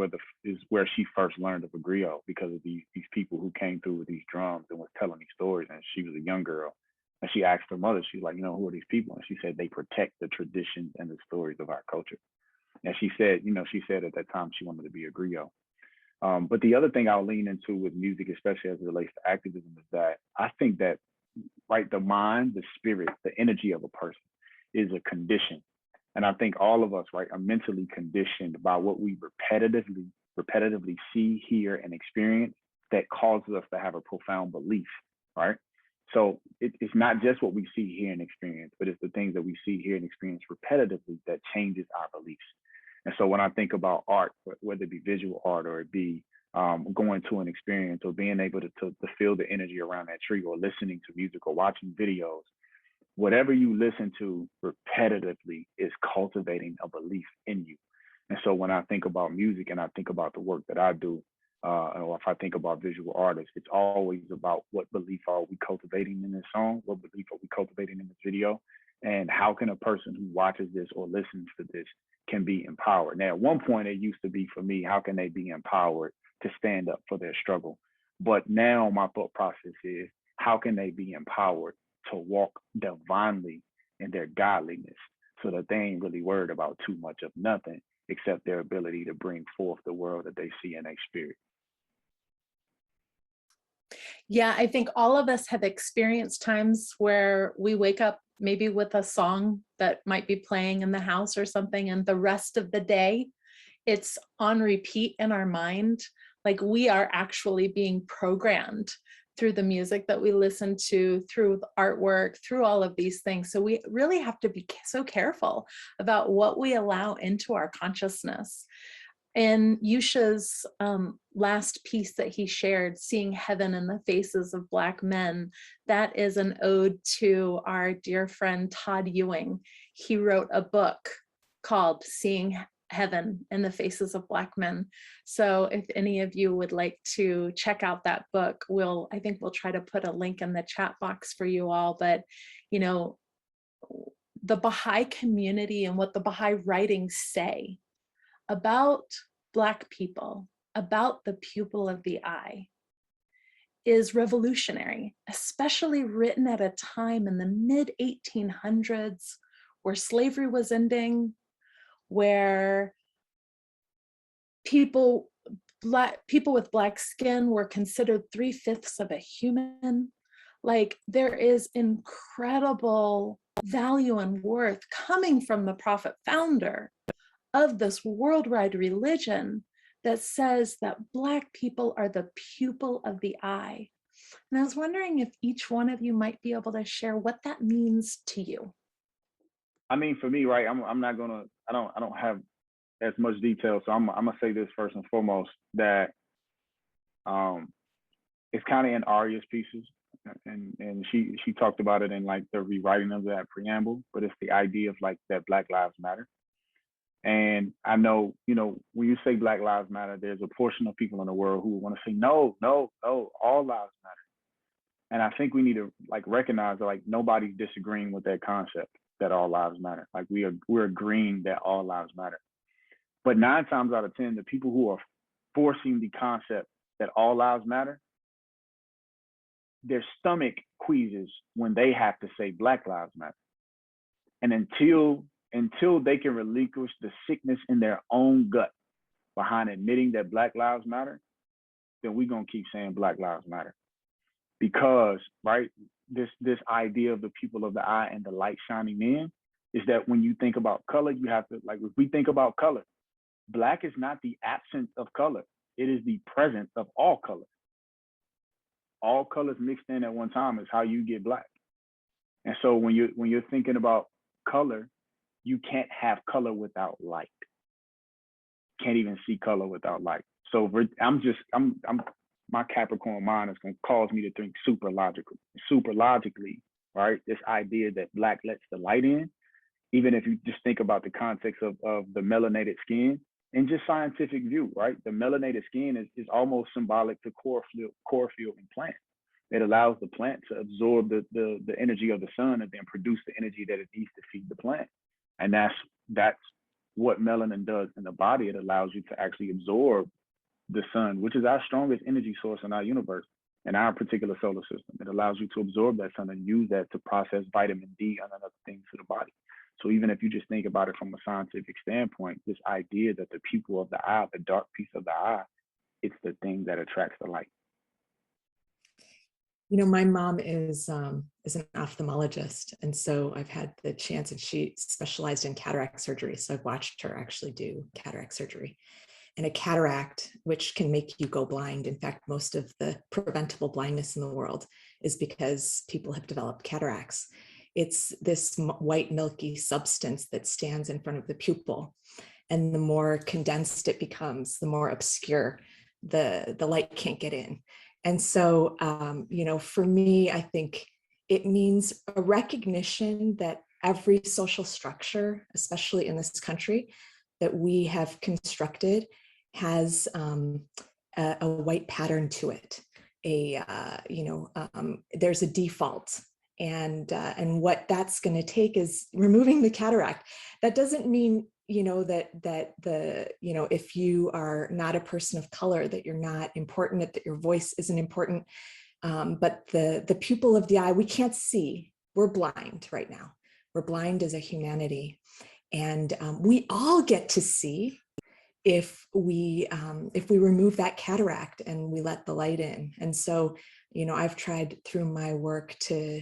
where she first learned of a griot, because of these people who came through with these drums and was telling these stories. And she was a young girl. And she asked her mother, she's like, you know, who are these people? And she said, they protect the traditions and the stories of our culture. And she said, you know, she said at that time she wanted to be a griot. But the other thing I'll lean into with music, especially as it relates to activism, is that I think that, right, the mind, the spirit, the energy of a person is a condition. And I think all of us, right, are mentally conditioned by what we repetitively see, hear, and experience that causes us to have a profound belief, right? So it's not just what we see, hear, and experience, but it's the things that we see, hear, and experience repetitively that changes our beliefs. And so when I think about art, whether it be visual art or it be going to an experience or being able to feel the energy around that tree, or listening to music or watching videos, whatever you listen to repetitively is cultivating a belief in you. And so when I think about music and I think about the work that I do, or if I think about visual artists, it's always about what belief are we cultivating in this song, what belief are we cultivating in this video, and how can a person who watches this or listens to this can be empowered. Now, at one point it used to be for me, how can they be empowered to stand up for their struggle? But now my thought process is, how can they be empowered to walk divinely in their godliness, so that they ain't really worried about too much of nothing except their ability to bring forth the world that they see in their spirit. Yeah, I think all of us have experienced times where we wake up maybe with a song that might be playing in the house or something, and the rest of the day it's on repeat in our mind. Like, we are actually being programmed through the music that we listen to, through the artwork, through all of these things. So we really have to be so careful about what we allow into our consciousness. In Yusha's last piece that he shared, Seeing Heaven in the Faces of Black Men, that is an ode to our dear friend Todd Ewing. He wrote a book called Seeing Heaven in the Faces of Black Men. So if any of you would like to check out that book, I think we'll try to put a link in the chat box for you all. But, you know, the Baha'i community and what the Baha'i writings say about Black people, about the pupil of the eye, is revolutionary, especially written at a time in the mid-1800s where slavery was ending, where people with Black skin were considered 3/5 of a human. Like, there is incredible value and worth coming from the prophet founder of this worldwide religion that says that Black people are the pupil of the eye. And I was wondering if each one of you might be able to share what that means to you. I mean, for me, right, I'm not gonna, I don't have as much detail, so I'm gonna say this first and foremost, that it's kind of in Arya's pieces, and she talked about it in like the rewriting of that preamble, but it's the idea of like that Black Lives Matter. And I know, you know, when you say Black Lives Matter, there's a portion of people in the world who want to say, no, all lives matter. And I think we need to like recognize that like nobody's disagreeing with that concept, that all lives matter. Like we're agreeing that all lives matter. But 9 times out of 10, the people who are forcing the concept that all lives matter, their stomach queases when they have to say Black Lives Matter. And until they can relinquish the sickness in their own gut behind admitting that Black Lives Matter, then we're gonna keep saying Black Lives Matter. Because, right, this idea of the people of the eye and the light shining in is that when you think about color, you have to, like, if we think about color, Black is not the absence of color, it is the presence of all colors. All colors mixed in at one time is how you get Black. And so when you're thinking about color, you can't have color without light. Can't even see color without light. So my Capricorn mind is going to cause me to think super logically, right? This idea that Black lets the light in, even if you just think about the context of the melanated skin, in just scientific view, right? The melanated skin is almost symbolic to chlorophyll in plants. It allows the plant to absorb the energy of the sun and then produce the energy that it needs to feed the plant. And that's what melanin does in the body. It allows you to actually absorb the sun, which is our strongest energy source in our universe, in our particular solar system. It allows you to absorb that sun and use that to process vitamin D and other things to the body. So even if you just think about it from a scientific standpoint, this idea that the pupil of the eye, the dark piece of the eye, it's the thing that attracts the light. You know, my mom is an ophthalmologist, and so I've had the chance, and she specialized in cataract surgery. So I've watched her actually do cataract surgery. And a cataract, which can make you go blind. In fact, most of the preventable blindness in the world is because people have developed cataracts. It's this white milky substance that stands in front of the pupil. And the more condensed it becomes, the more obscure the light can't get in. And so, you know, for me, I think it means a recognition that every social structure, especially in this country, that we have constructed has a white pattern to it. There's a default, and what that's going to take is removing the cataract. That doesn't mean, you know, that if you are not a person of color, that you're not important, that your voice isn't important. But the pupil of the eye, we can't see. We're blind right now. We're blind as a humanity, and we all get to see if we remove that cataract and we let the light in. And so, you know, I've tried through my work to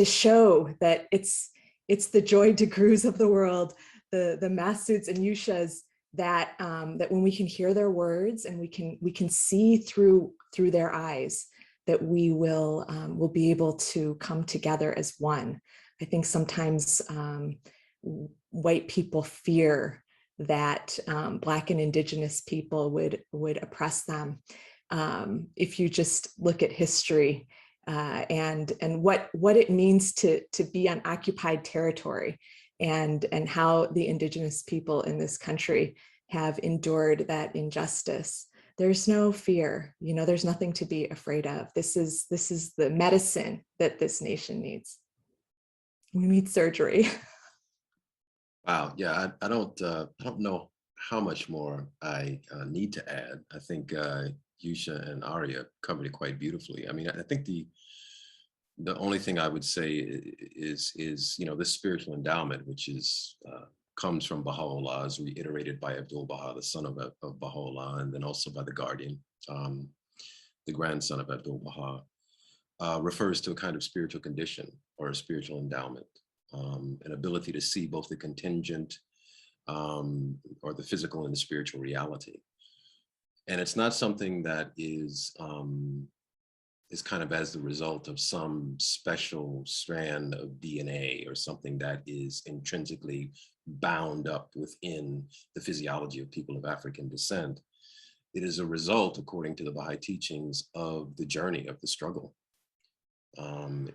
show that it's the Joy DeGrues of the world, the Masoods and Yushas, that when we can hear their words and we can see through their eyes, that we will be able to come together as one. I think sometimes white people fear that Black and Indigenous people would oppress them. If you just look at history and what it means to be on occupied territory, and how the Indigenous people in this country have endured that injustice, there's no fear. You know, there's nothing to be afraid of. This is the medicine that this nation needs. We need surgery. Wow. Yeah, I don't know how much more I need to add. I think Yusha and Arya covered it quite beautifully. I mean, I think the only thing I would say is you know, this spiritual endowment, which is comes from Baha'u'llah, is reiterated by Abdul Baha, the son of Baha'u'llah, and then also by the guardian, the grandson of Abdul Baha, refers to a kind of spiritual condition or a spiritual endowment. An ability to see both the contingent or the physical and the spiritual reality. And it's not something that is kind of as the result of some special strand of DNA or something that is intrinsically bound up within the physiology of people of African descent. It is a result, according to the Baha'i teachings, of the journey of the struggle.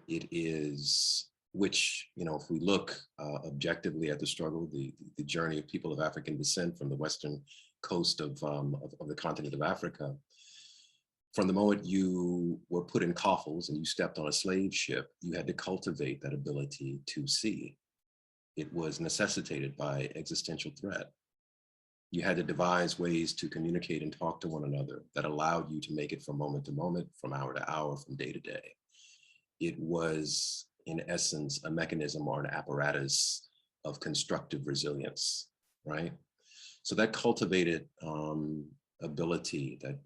It is, which, you know, if we look objectively at the struggle, the journey of people of African descent from the western coast of the continent of Africa, from the moment you were put in coffles and you stepped on a slave ship, you had to cultivate that ability to see. It was necessitated by existential threat. You had to devise ways to communicate and talk to one another that allowed you to make it from moment to moment, from hour to hour, from day to day. It was, in essence, a mechanism or an apparatus of constructive resilience, right? So that cultivated ability that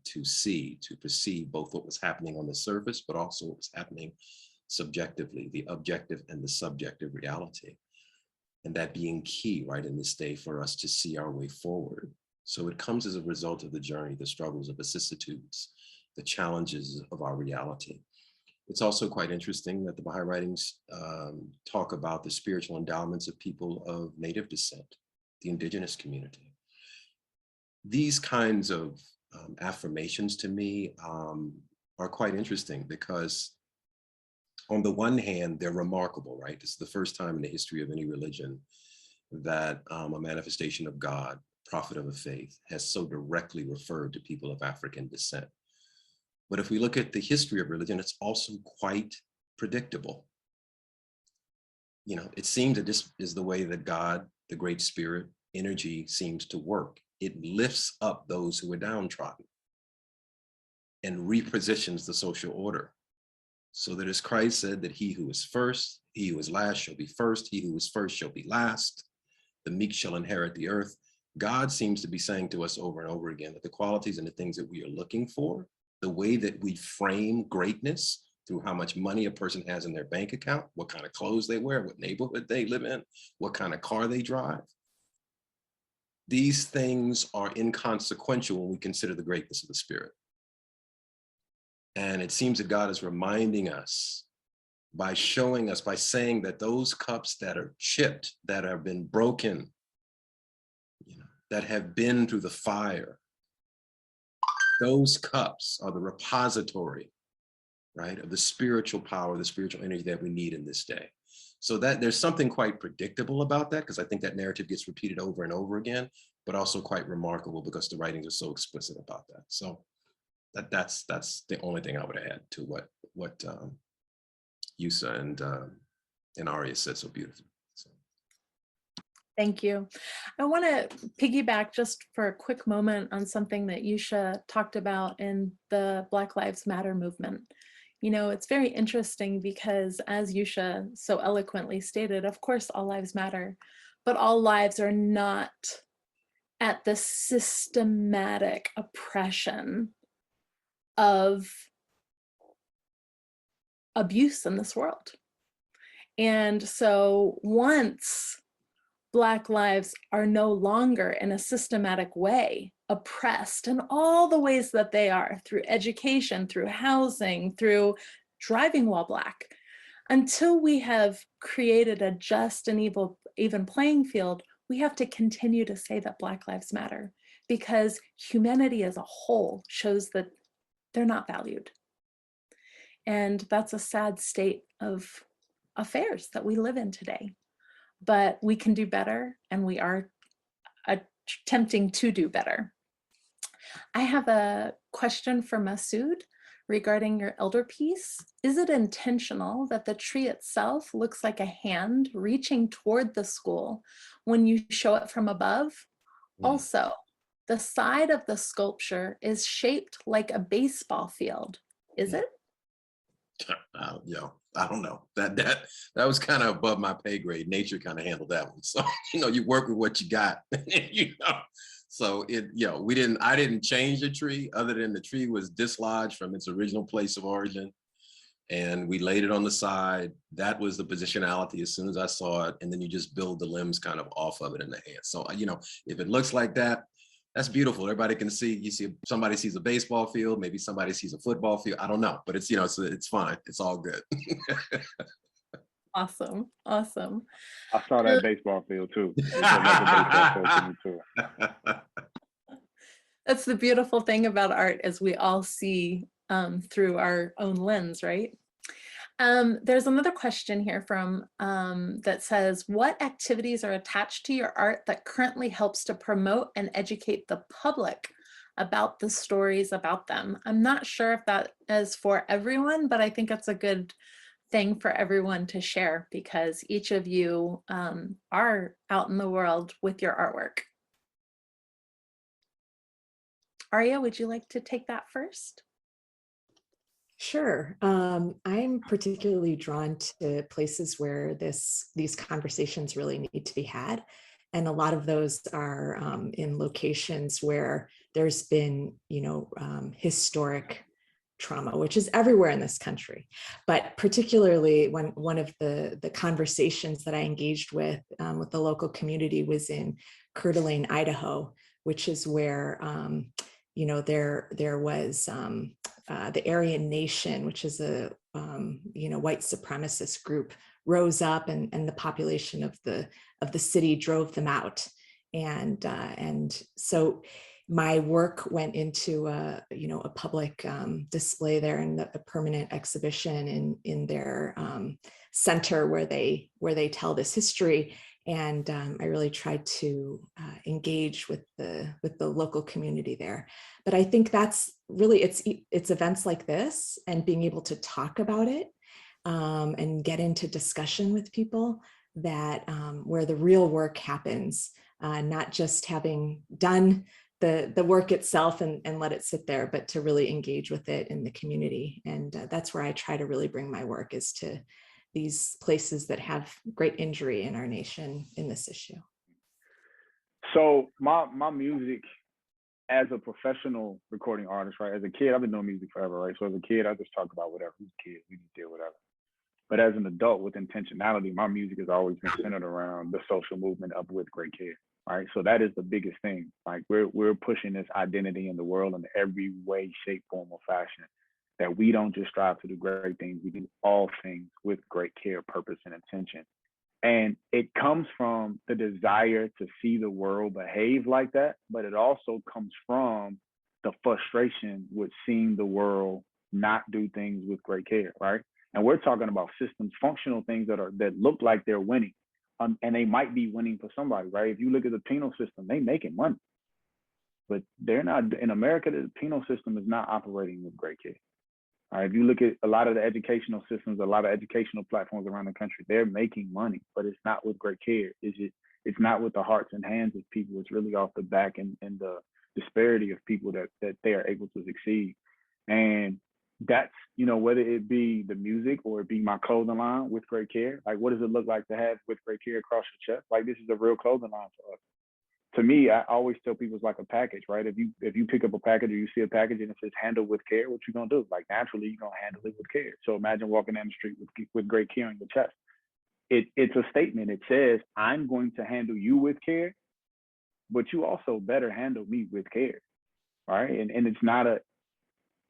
to see, to perceive both what was happening on the surface, but also what was happening subjectively, the objective and the subjective reality. And that being key, right, in this day for us to see our way forward. So it comes as a result of the journey, the struggles, the vicissitudes, the challenges of our reality. It's also quite interesting that the Baha'i writings talk about the spiritual endowments of people of native descent, the indigenous community. These kinds of affirmations to me are quite interesting because on the one hand, they're remarkable, right? This is the first time in the history of any religion that a manifestation of God prophet of a faith, has so directly referred to people of African descent. But if we look at the history of religion, it's also quite predictable. You know, it seems that this is the way that God, the Great Spirit, energy seems to work. It lifts up those who are downtrodden and repositions the social order. So that as Christ said that he who is first, he who is last shall be first, he who is first shall be last, the meek shall inherit the earth. God seems to be saying to us over and over again that the qualities and the things that we are looking for, the way that we frame greatness through how much money a person has in their bank account, what kind of clothes they wear, what neighborhood they live in, what kind of car they drive. These things are inconsequential when we consider the greatness of the Spirit. And it seems that God is reminding us by showing us, by saying that those cups that are chipped, that have been broken, you know, that have been through the fire, those cups are the repository, right, of the spiritual power, the spiritual energy that we need in this day. So that there's something quite predictable about that, because I think that narrative gets repeated over and over again, but also quite remarkable because the writings are so explicit about that. So that's the only thing I would add to what Yusa and Aria said so beautifully. So. Thank you. I want to piggyback just for a quick moment on something that Yusha talked about in the Black Lives Matter movement. You know, it's very interesting because, as Yusha so eloquently stated, of course, all lives matter, but all lives are not at the systematic oppression of abuse in this world. And so once Black lives are no longer in a systematic way oppressed in all the ways that they are, through education, through housing, through driving while Black, until we have created a just and even playing field, we have to continue to say that Black lives matter, because humanity as a whole shows that they're not valued. And that's a sad state of affairs that we live in today. But we can do better, and we are attempting to do better. I have a question for Masood regarding your elder piece. Is it intentional that the tree itself looks like a hand reaching toward the school when you show it from above? Also, the side of the sculpture is shaped like a baseball field. Is it? I don't know. That was kind of above my pay grade. Nature kind of handled that one. So, you know, you work with what you got, you know. So I didn't change the tree, other than the tree was dislodged from its original place of origin. And we laid it on the side. That was the positionality as soon as I saw it. And then you just build the limbs kind of off of it in the hand. So, you know, if it looks like that, that's beautiful. Everybody can see. You see, somebody sees a baseball field, maybe somebody sees a football field. I don't know, but it's, you know, it's fine. It's all good. Awesome, awesome. I saw that baseball field too. Baseball field too. That's the beautiful thing about art, is we all see through our own lens, right? There's another question here from that says, what activities are attached to your art that currently helps to promote and educate the public about the stories about them? I'm not sure if that is for everyone, but I think it's a good thing for everyone to share, because each of you are out in the world with your artwork. Aria, would you like to take that first? Sure. I'm particularly drawn to places where these conversations really need to be had. And a lot of those are in locations where there's been, historic trauma, which is everywhere in this country. But particularly when one of the conversations that I engaged with the local community was in Coeur d'Alene, Idaho, which is where, there was the Aryan Nation, which is a white supremacist group, rose up, and the population of the city drove them out, and so my work went into a public display there, and a permanent exhibition in their center where they tell this history. And I really try to engage with the local community there. But I think that's really, it's events like this and being able to talk about it and get into discussion with people that where the real work happens, not just having done the work itself and let it sit there, but to really engage with it in the community. And that's where I try to really bring my work, is to these places that have great injury in our nation in this issue. So my music, as a professional recording artist, right? As a kid, I've been doing music forever, right? So as a kid, I just talk about whatever. Who's kids? We just did whatever. But as an adult with intentionality, my music has always been centered around the social movement of With Great Care, right? So that is the biggest thing. Like we're pushing this identity in the world in every way, shape, form, or fashion. That we don't just strive to do great things, we do all things with great care, purpose, and intention. And it comes from the desire to see the world behave like that, but it also comes from the frustration with seeing the world not do things with great care, right? And we're talking about systems, functional things that look like they're winning, and they might be winning for somebody, right? If you look at the penal system, they making money, but they're not. In America, the penal system is not operating with great care. All right, if you look at a lot of the educational systems, a lot of educational platforms around the country, they're making money, but it's not with great care. It's not with the hearts and hands of people. It's really off the back and the disparity of people that they are able to succeed. And that's, whether it be the music or it be my clothing line, With Great Care. Like, what does it look like to have With Great Care across your chest? Like, this is a real clothing line for us. To me, I always tell people it's like a package, right? If you pick up a package or you see a package and it says handle with care, what you gonna do? Like, naturally, you're gonna handle it with care. So imagine walking down the street with great care on your chest. It's a statement. It says, I'm going to handle you with care, but you also better handle me with care, right? And it's not a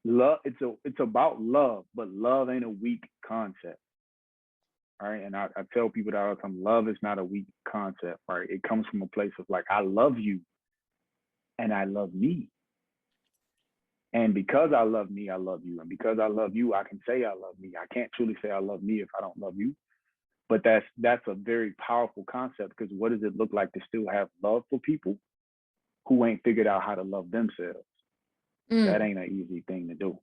love. It's about love, but love ain't a weak concept. All right. And I tell people that all the time, love is not a weak concept, right? It comes from a place of like, I love you and I love me. And because I love me, I love you. And because I love you, I can say I love me. I can't truly say I love me if I don't love you. But that's a very powerful concept, because what does it look like to still have love for people who ain't figured out how to love themselves? That ain't an easy thing to do.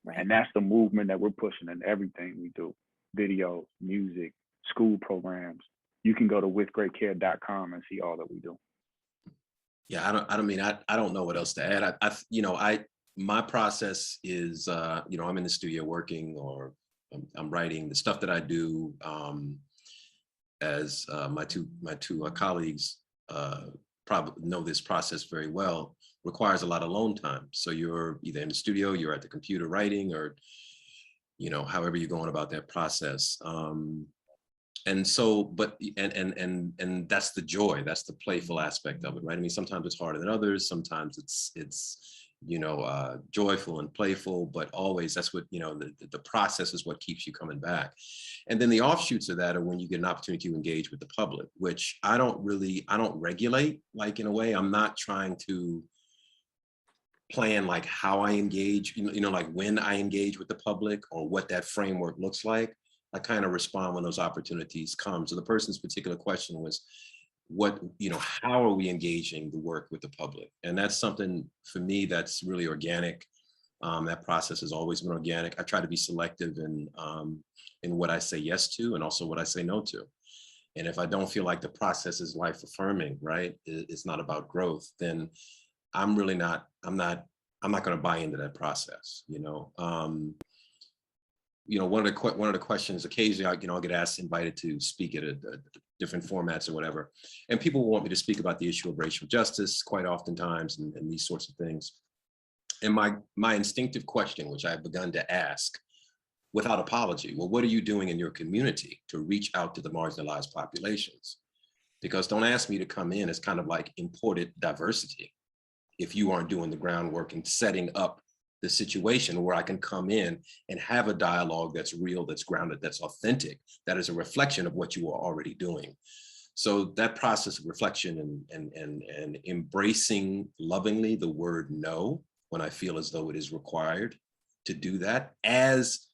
Right. And that's the movement that we're pushing in everything we do. Videos, music, school programs. You can go to withgreatcare.com and see all that we do. Yeah, I don't know what else to add. My process is, I'm in the studio working, or I'm writing. The stuff that I do, as my two colleagues probably know this process very well, requires a lot of alone time. So you're either in the studio, you're at the computer writing, or however you're going about that process. And so, but and that's the joy, that's the playful aspect of it, right? I mean, sometimes it's harder than others. Sometimes it's joyful and playful, but always that's what, the process is what keeps you coming back. And then the offshoots of that are when you get an opportunity to engage with the public, which I don't regulate, like, in a way. I'm not trying to plan like how I engage, like when I engage with the public or what that framework looks like. I kind of respond when those opportunities come. So the person's particular question was, how are we engaging the work with the public? And that's something for me that's really organic. That process has always been organic. I try to be selective in what I say yes to, and also what I say no to. And if I don't feel like the process is life affirming, right? It's not about growth, then I'm not going to buy into that process. One of the questions occasionally, I'll get asked, invited to speak at different formats or whatever, and people want me to speak about the issue of racial justice quite oftentimes, and these sorts of things. And my instinctive question, which I've begun to ask without apology, well, what are you doing in your community to reach out to the marginalized populations? Because don't ask me to come in as kind of like imported diversity if you aren't doing the groundwork and setting up the situation where I can come in and have a dialogue that's real, that's grounded, that's authentic, that is a reflection of what you are already doing. So that process of reflection and embracing lovingly the word no when I feel as though it is required to do that as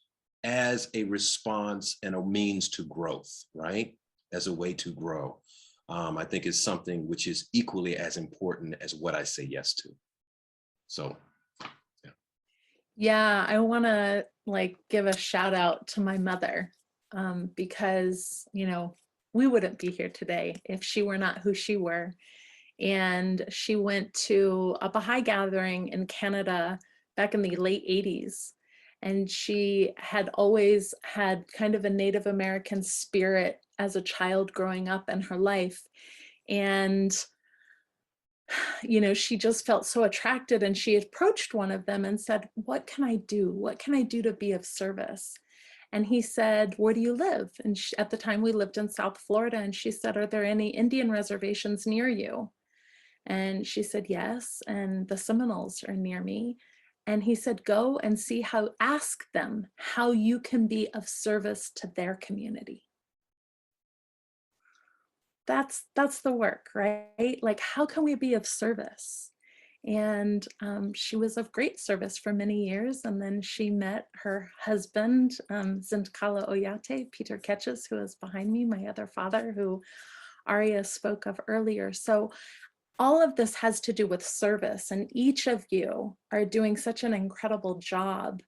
a response and a means to growth, right? As a way to grow. I think is something which is equally as important as what I say yes to. So, yeah. Yeah, I want to like give a shout out to my mother, because, you know, we wouldn't be here today if she were not who she were. And she went to a Baha'i gathering in Canada back in the late 80s. And she had always had kind of a Native American spirit as a child growing up in her life. And, you know, she just felt so attracted, and she approached one of them and said, "What can I do? What can I do to be of service?" And he said, "Where do you live?" And she, at the time we lived in South Florida, and she said, "Are there any Indian reservations near you?" And she said, "Yes, and the Seminoles are near me." And he said, "Go and see how, ask them how you can be of service to their community." That's the work, right? Like, how can we be of service? And she was of great service for many years. And then she met her husband, Zindkala Oyate, Peter Ketches, who is behind me, my other father, who Aria spoke of earlier. So all of this has to do with service, and each of you are doing such an incredible job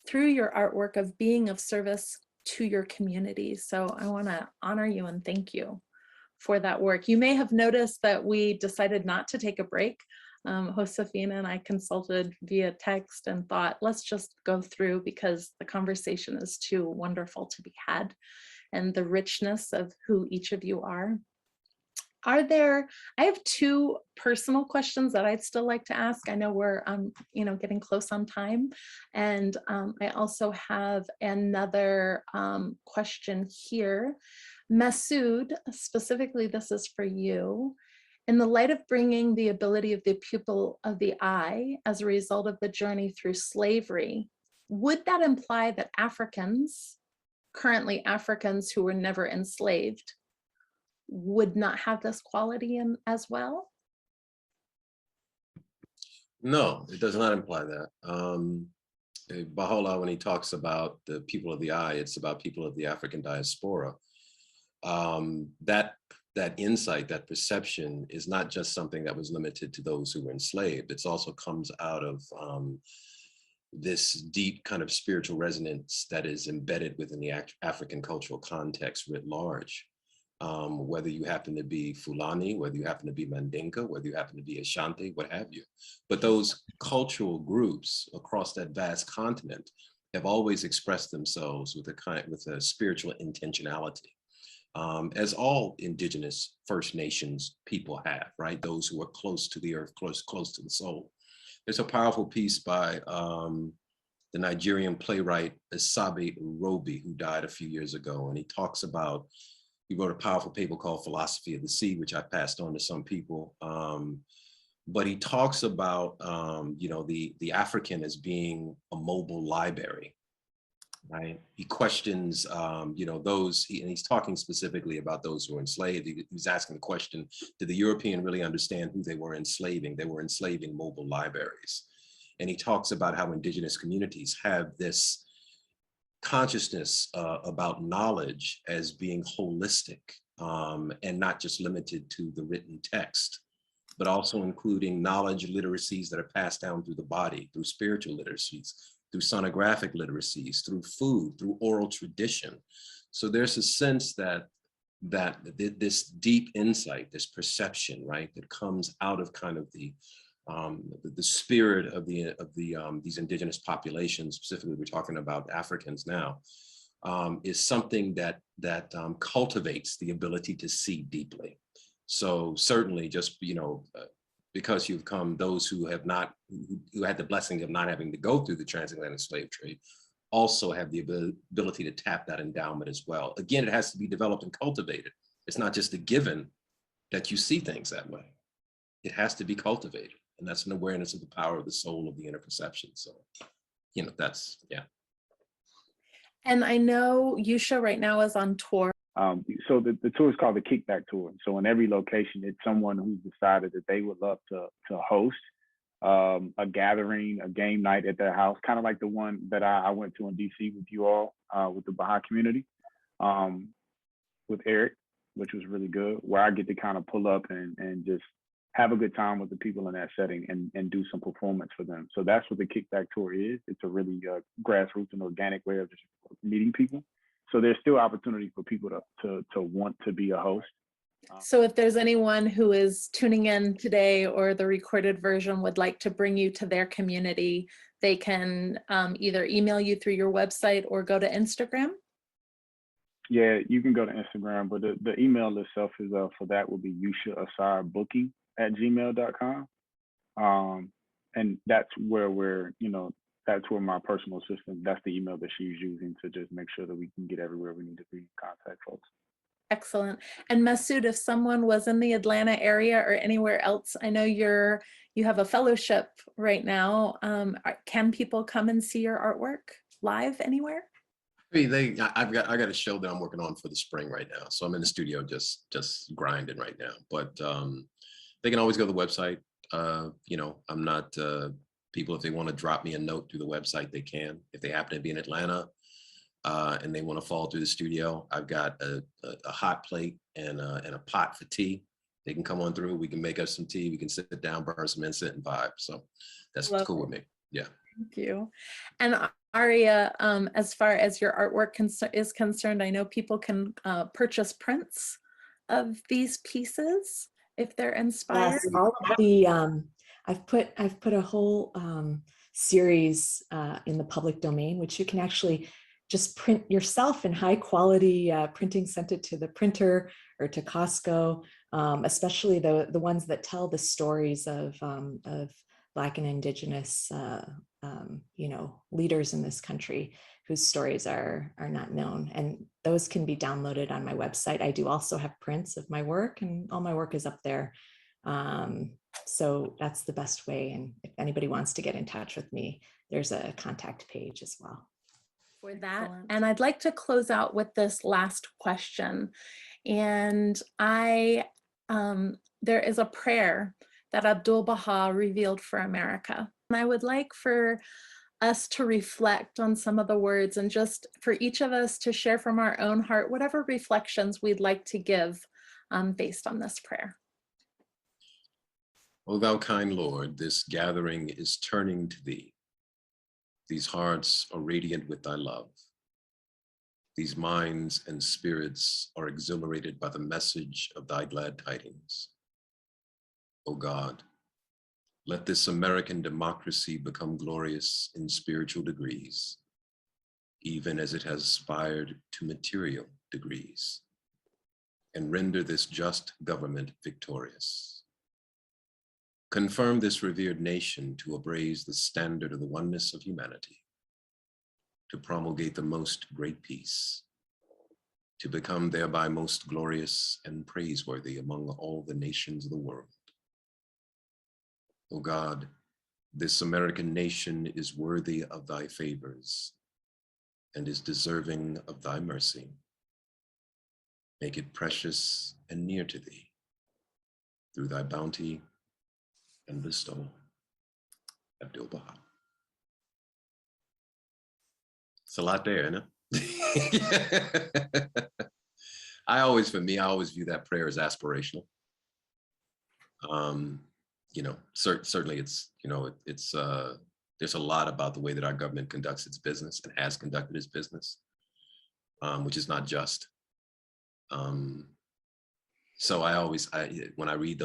through your artwork of being of service to your community. So I want to honor you and thank you for that work. You may have noticed that we decided not to take a break. Josefina and I consulted via text and thought, let's just go through, because the conversation is too wonderful to be had, and the richness of who each of you are. I have two personal questions that I'd still like to ask. I know we're, you know, getting close on time. And I also have another question here. Masood, specifically, this is for you. In the light of bringing the ability of the pupil of the eye as a result of the journey through slavery, would that imply that Africans, currently Africans who were never enslaved, would not have this quality in as well? No, it does not imply that. Baha'u'llah, when he talks about the people of the eye, it's about people of the African diaspora. That insight, that perception is not just something that was limited to those who were enslaved. It also comes out of this deep kind of spiritual resonance that is embedded within the African cultural context writ large. Whether you happen to be Fulani, whether you happen to be Mandinka, whether you happen to be Ashanti, what have you. But those cultural groups across that vast continent have always expressed themselves with a spiritual intentionality. As all indigenous First Nations people have, right? Those who are close to the earth, close to the soul. There's a powerful piece by the Nigerian playwright Asabi Robi, who died a few years ago. And he talks about, he wrote a powerful paper called Philosophy of the Sea, which I passed on to some people. But he talks about, you know, the African as being a mobile library, right? He questions, you know, those, and he's talking specifically about those who were enslaved. He was asking the question, did the European really understand who they were enslaving? They were enslaving mobile libraries. And he talks about how indigenous communities have this consciousness about knowledge as being holistic and not just limited to the written text, but also including knowledge literacies that are passed down through the body, through spiritual literacies, through sonographic literacies, through food, through oral tradition. So there's a sense that this deep insight, this perception, right, that comes out of kind of the spirit of these indigenous populations, specifically we're talking about Africans now, is something that cultivates the ability to see deeply. So certainly, just because you've come, those who have not, who had the blessing of not having to go through the transatlantic slave trade, also have the ability to tap that endowment as well. Again, it has to be developed and cultivated. It's not just a given that you see things that way. It has to be cultivated. And that's an awareness of the power of the soul, of the inner perception. So, that's, yeah. And I know Yusha right now is on tour. So the tour is called the Kickback Tour. So in every location, it's someone who's decided that they would love to host a gathering, a game night at their house, kind of like the one that I went to in DC with you all, with the Baha'i community, with Eric. which was really good, where I get to kind of pull up and just have a good time with the people in that setting and do some performance for them. So that's what the Kickback Tour is. It's a really grassroots and organic way of just meeting people. So there's still opportunity for people to want to be a host. So if there's anyone who is tuning in today or the recorded version would like to bring you to their community, they can either email you through your website or go to Instagram. Yeah, you can go to Instagram, but the email itself is for that would be yushaasarbooking@gmail.com. And that's where that's where my personal assistant, that's the email that she's using to just make sure that we can get everywhere we need to be, contact folks. Excellent. And Masood, if someone was in the Atlanta area or anywhere else, I know you have a fellowship right now. Can people come and see your artwork live anywhere? I mean, I got a show that I'm working on for the spring right now, so I'm in the studio just grinding right now. But they can always go to the website. I'm not people, if they want to drop me a note through the website, they can. If they happen to be in Atlanta and they want to fall through the studio, I've got a hot plate and a pot for tea. They can come on through. We can make us some tea. We can sit down, burn some incense, and vibe. So that's cool with me. Yeah. Thank you. And Aria, as far as your artwork is concerned, I know people can purchase prints of these pieces if they're inspired. Yes, all of the I've put a whole series in the public domain, which you can actually just print yourself in high quality printing, sent it to the printer or to Costco, especially the ones that tell the stories of Black and Indigenous leaders in this country whose stories are not known, and those can be downloaded on my website. I do also have prints of my work, and all my work is up there. So that's the best way. And if anybody wants to get in touch with me, there's a contact page as well. For that. Excellent. And I'd like to close out with this last question. And there is a prayer that Abdu'l-Baha revealed for America. And I would like for us to reflect on some of the words, and just for each of us to share from our own heart whatever reflections we'd like to give based on this prayer. O thou kind Lord, this gathering is turning to thee. These hearts are radiant with thy love. These minds and spirits are exhilarated by the message of thy glad tidings. O God, let this American democracy become glorious in spiritual degrees, even as it has aspired to material degrees, and render this just government victorious. Confirm this revered nation to upraise the standard of the oneness of humanity, to promulgate the most great peace, to become thereby most glorious and praiseworthy among all the nations of the world. O God, this American nation is worthy of thy favors and is deserving of thy mercy. Make it precious and near to thee through thy bounty and bestowal. Abdu'l-Baha. It's a lot there, isn't it? I always view that prayer as aspirational. Certainly it's, there's a lot about the way that our government conducts its business and has conducted its business, which is not just. So when I read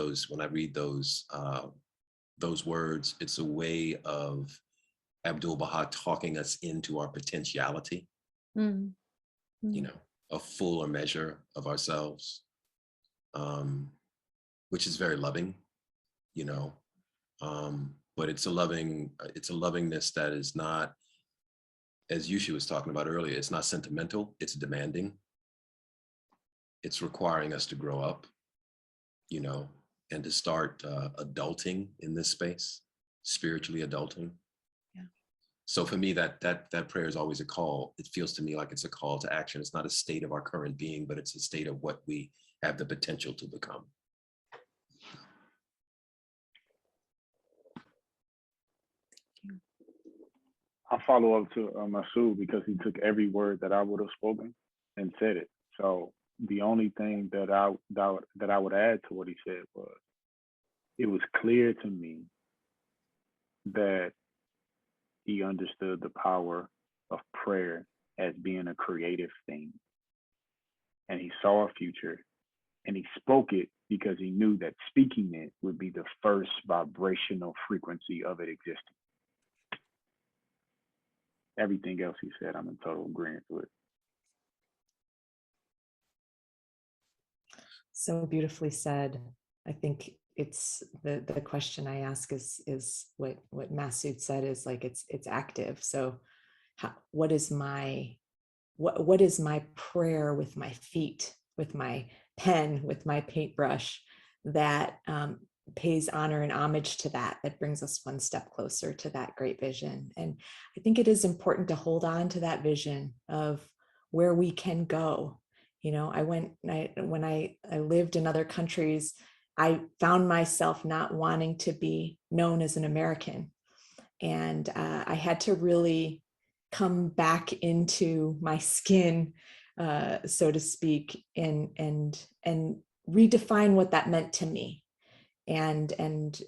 those words, it's a way of Abdu'l-Baha talking us into our potentiality, a fuller measure of ourselves, which is very loving, but it's a lovingness that is not, as Yusha was talking about earlier, it's not sentimental, it's demanding. It's requiring us to grow up, and to start adulting in this space, spiritually adulting. Yeah. So for me, that prayer is always a call. It feels to me like it's a call to action. It's not a state of our current being, but it's a state of what we have the potential to become. I'll follow up to Masood, because he took every word that I would have spoken and said it. So the only thing that I would add to what he said was, it was clear to me that he understood the power of prayer as being a creative thing. And he saw a future, and he spoke it because he knew that speaking it would be the first vibrational frequency of it existing. Everything else he said, I'm in total agreement with. So beautifully said. I think it's the question I ask is what Masood said, is like it's active. So what is my prayer with my feet, with my pen, with my paintbrush, that pays honor and homage to that brings us one step closer to that great vision. And I think it is important to hold on to that vision of where we can go. You know, when I lived in other countries, I found myself not wanting to be known as an American. And I had to really come back into my skin, so to speak, and redefine what that meant to me. And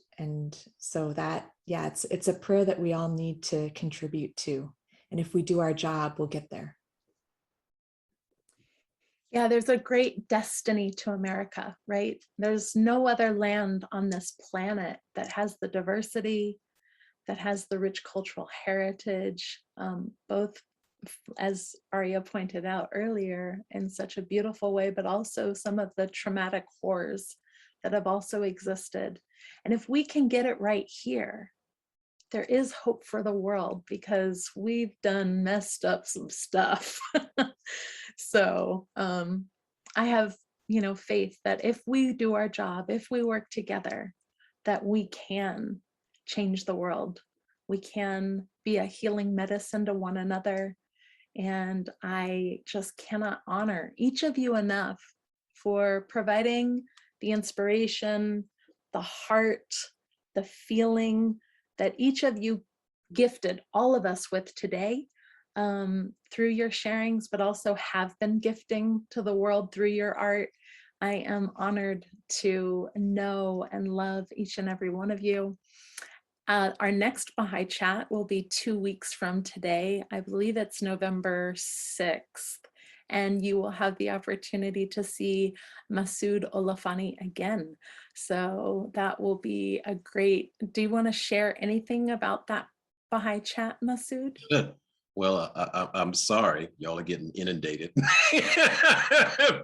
so that, yeah, it's a prayer that we all need to contribute to. And if we do our job, we'll get there. Yeah, there's a great destiny to America, right? There's no other land on this planet that has the diversity, that has the rich cultural heritage, both, as Arya pointed out earlier, in such a beautiful way, but also some of the traumatic horrors that have also existed. And if we can get it right here, there is hope for the world, because we've done messed up some stuff. So I have, faith that if we do our job, if we work together, that we can change the world. We can be a healing medicine to one another. And I just cannot honor each of you enough for providing the inspiration, the heart, the feeling that each of you gifted all of us with today, through your sharings, but also have been gifting to the world through your art. I am honored to know and love each and every one of you. Our next Baha'i Chat will be 2 weeks from today. I believe it's November 6th. And you will have the opportunity to see Masood Olafani again. So that will be a great, do you want to share anything about that Baha'i Chat, Masood? Well, I'm sorry, y'all are getting inundated.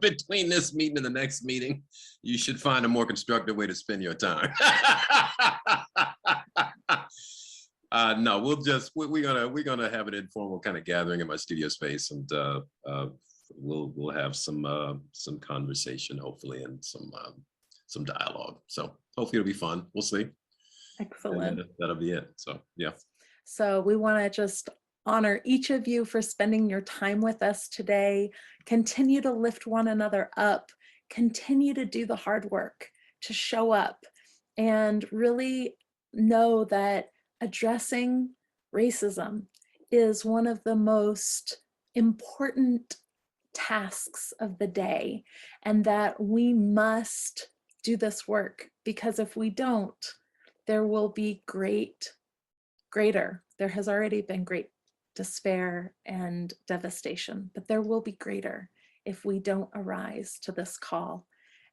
Between this meeting and the next meeting, you should find a more constructive way to spend your time. No, we're gonna have an informal kind of gathering in my studio space, and we'll have some conversation, hopefully, and some dialogue. So hopefully it'll be fun. We'll see. Excellent. That'll be it. So yeah. So we want to just honor each of you for spending your time with us today. Continue to lift one another up. Continue to do the hard work, to show up, and really know that addressing racism is one of the most important tasks of the day, and that we must do this work, because if we don't, there will be greater. There has already been great despair and devastation, but there will be greater if we don't arise to this call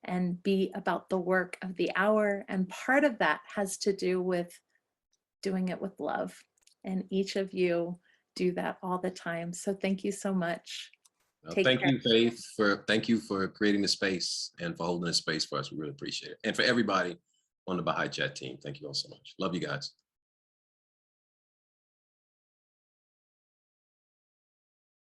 and be about the work of the hour. And part of that has to do with doing it with love. And each of you do that all the time. So thank you so much. Thank you, Faith, thank you for creating the space and for holding the space for us. We really appreciate it. And for everybody on the Baha'i Chat team, thank you all so much. Love you guys.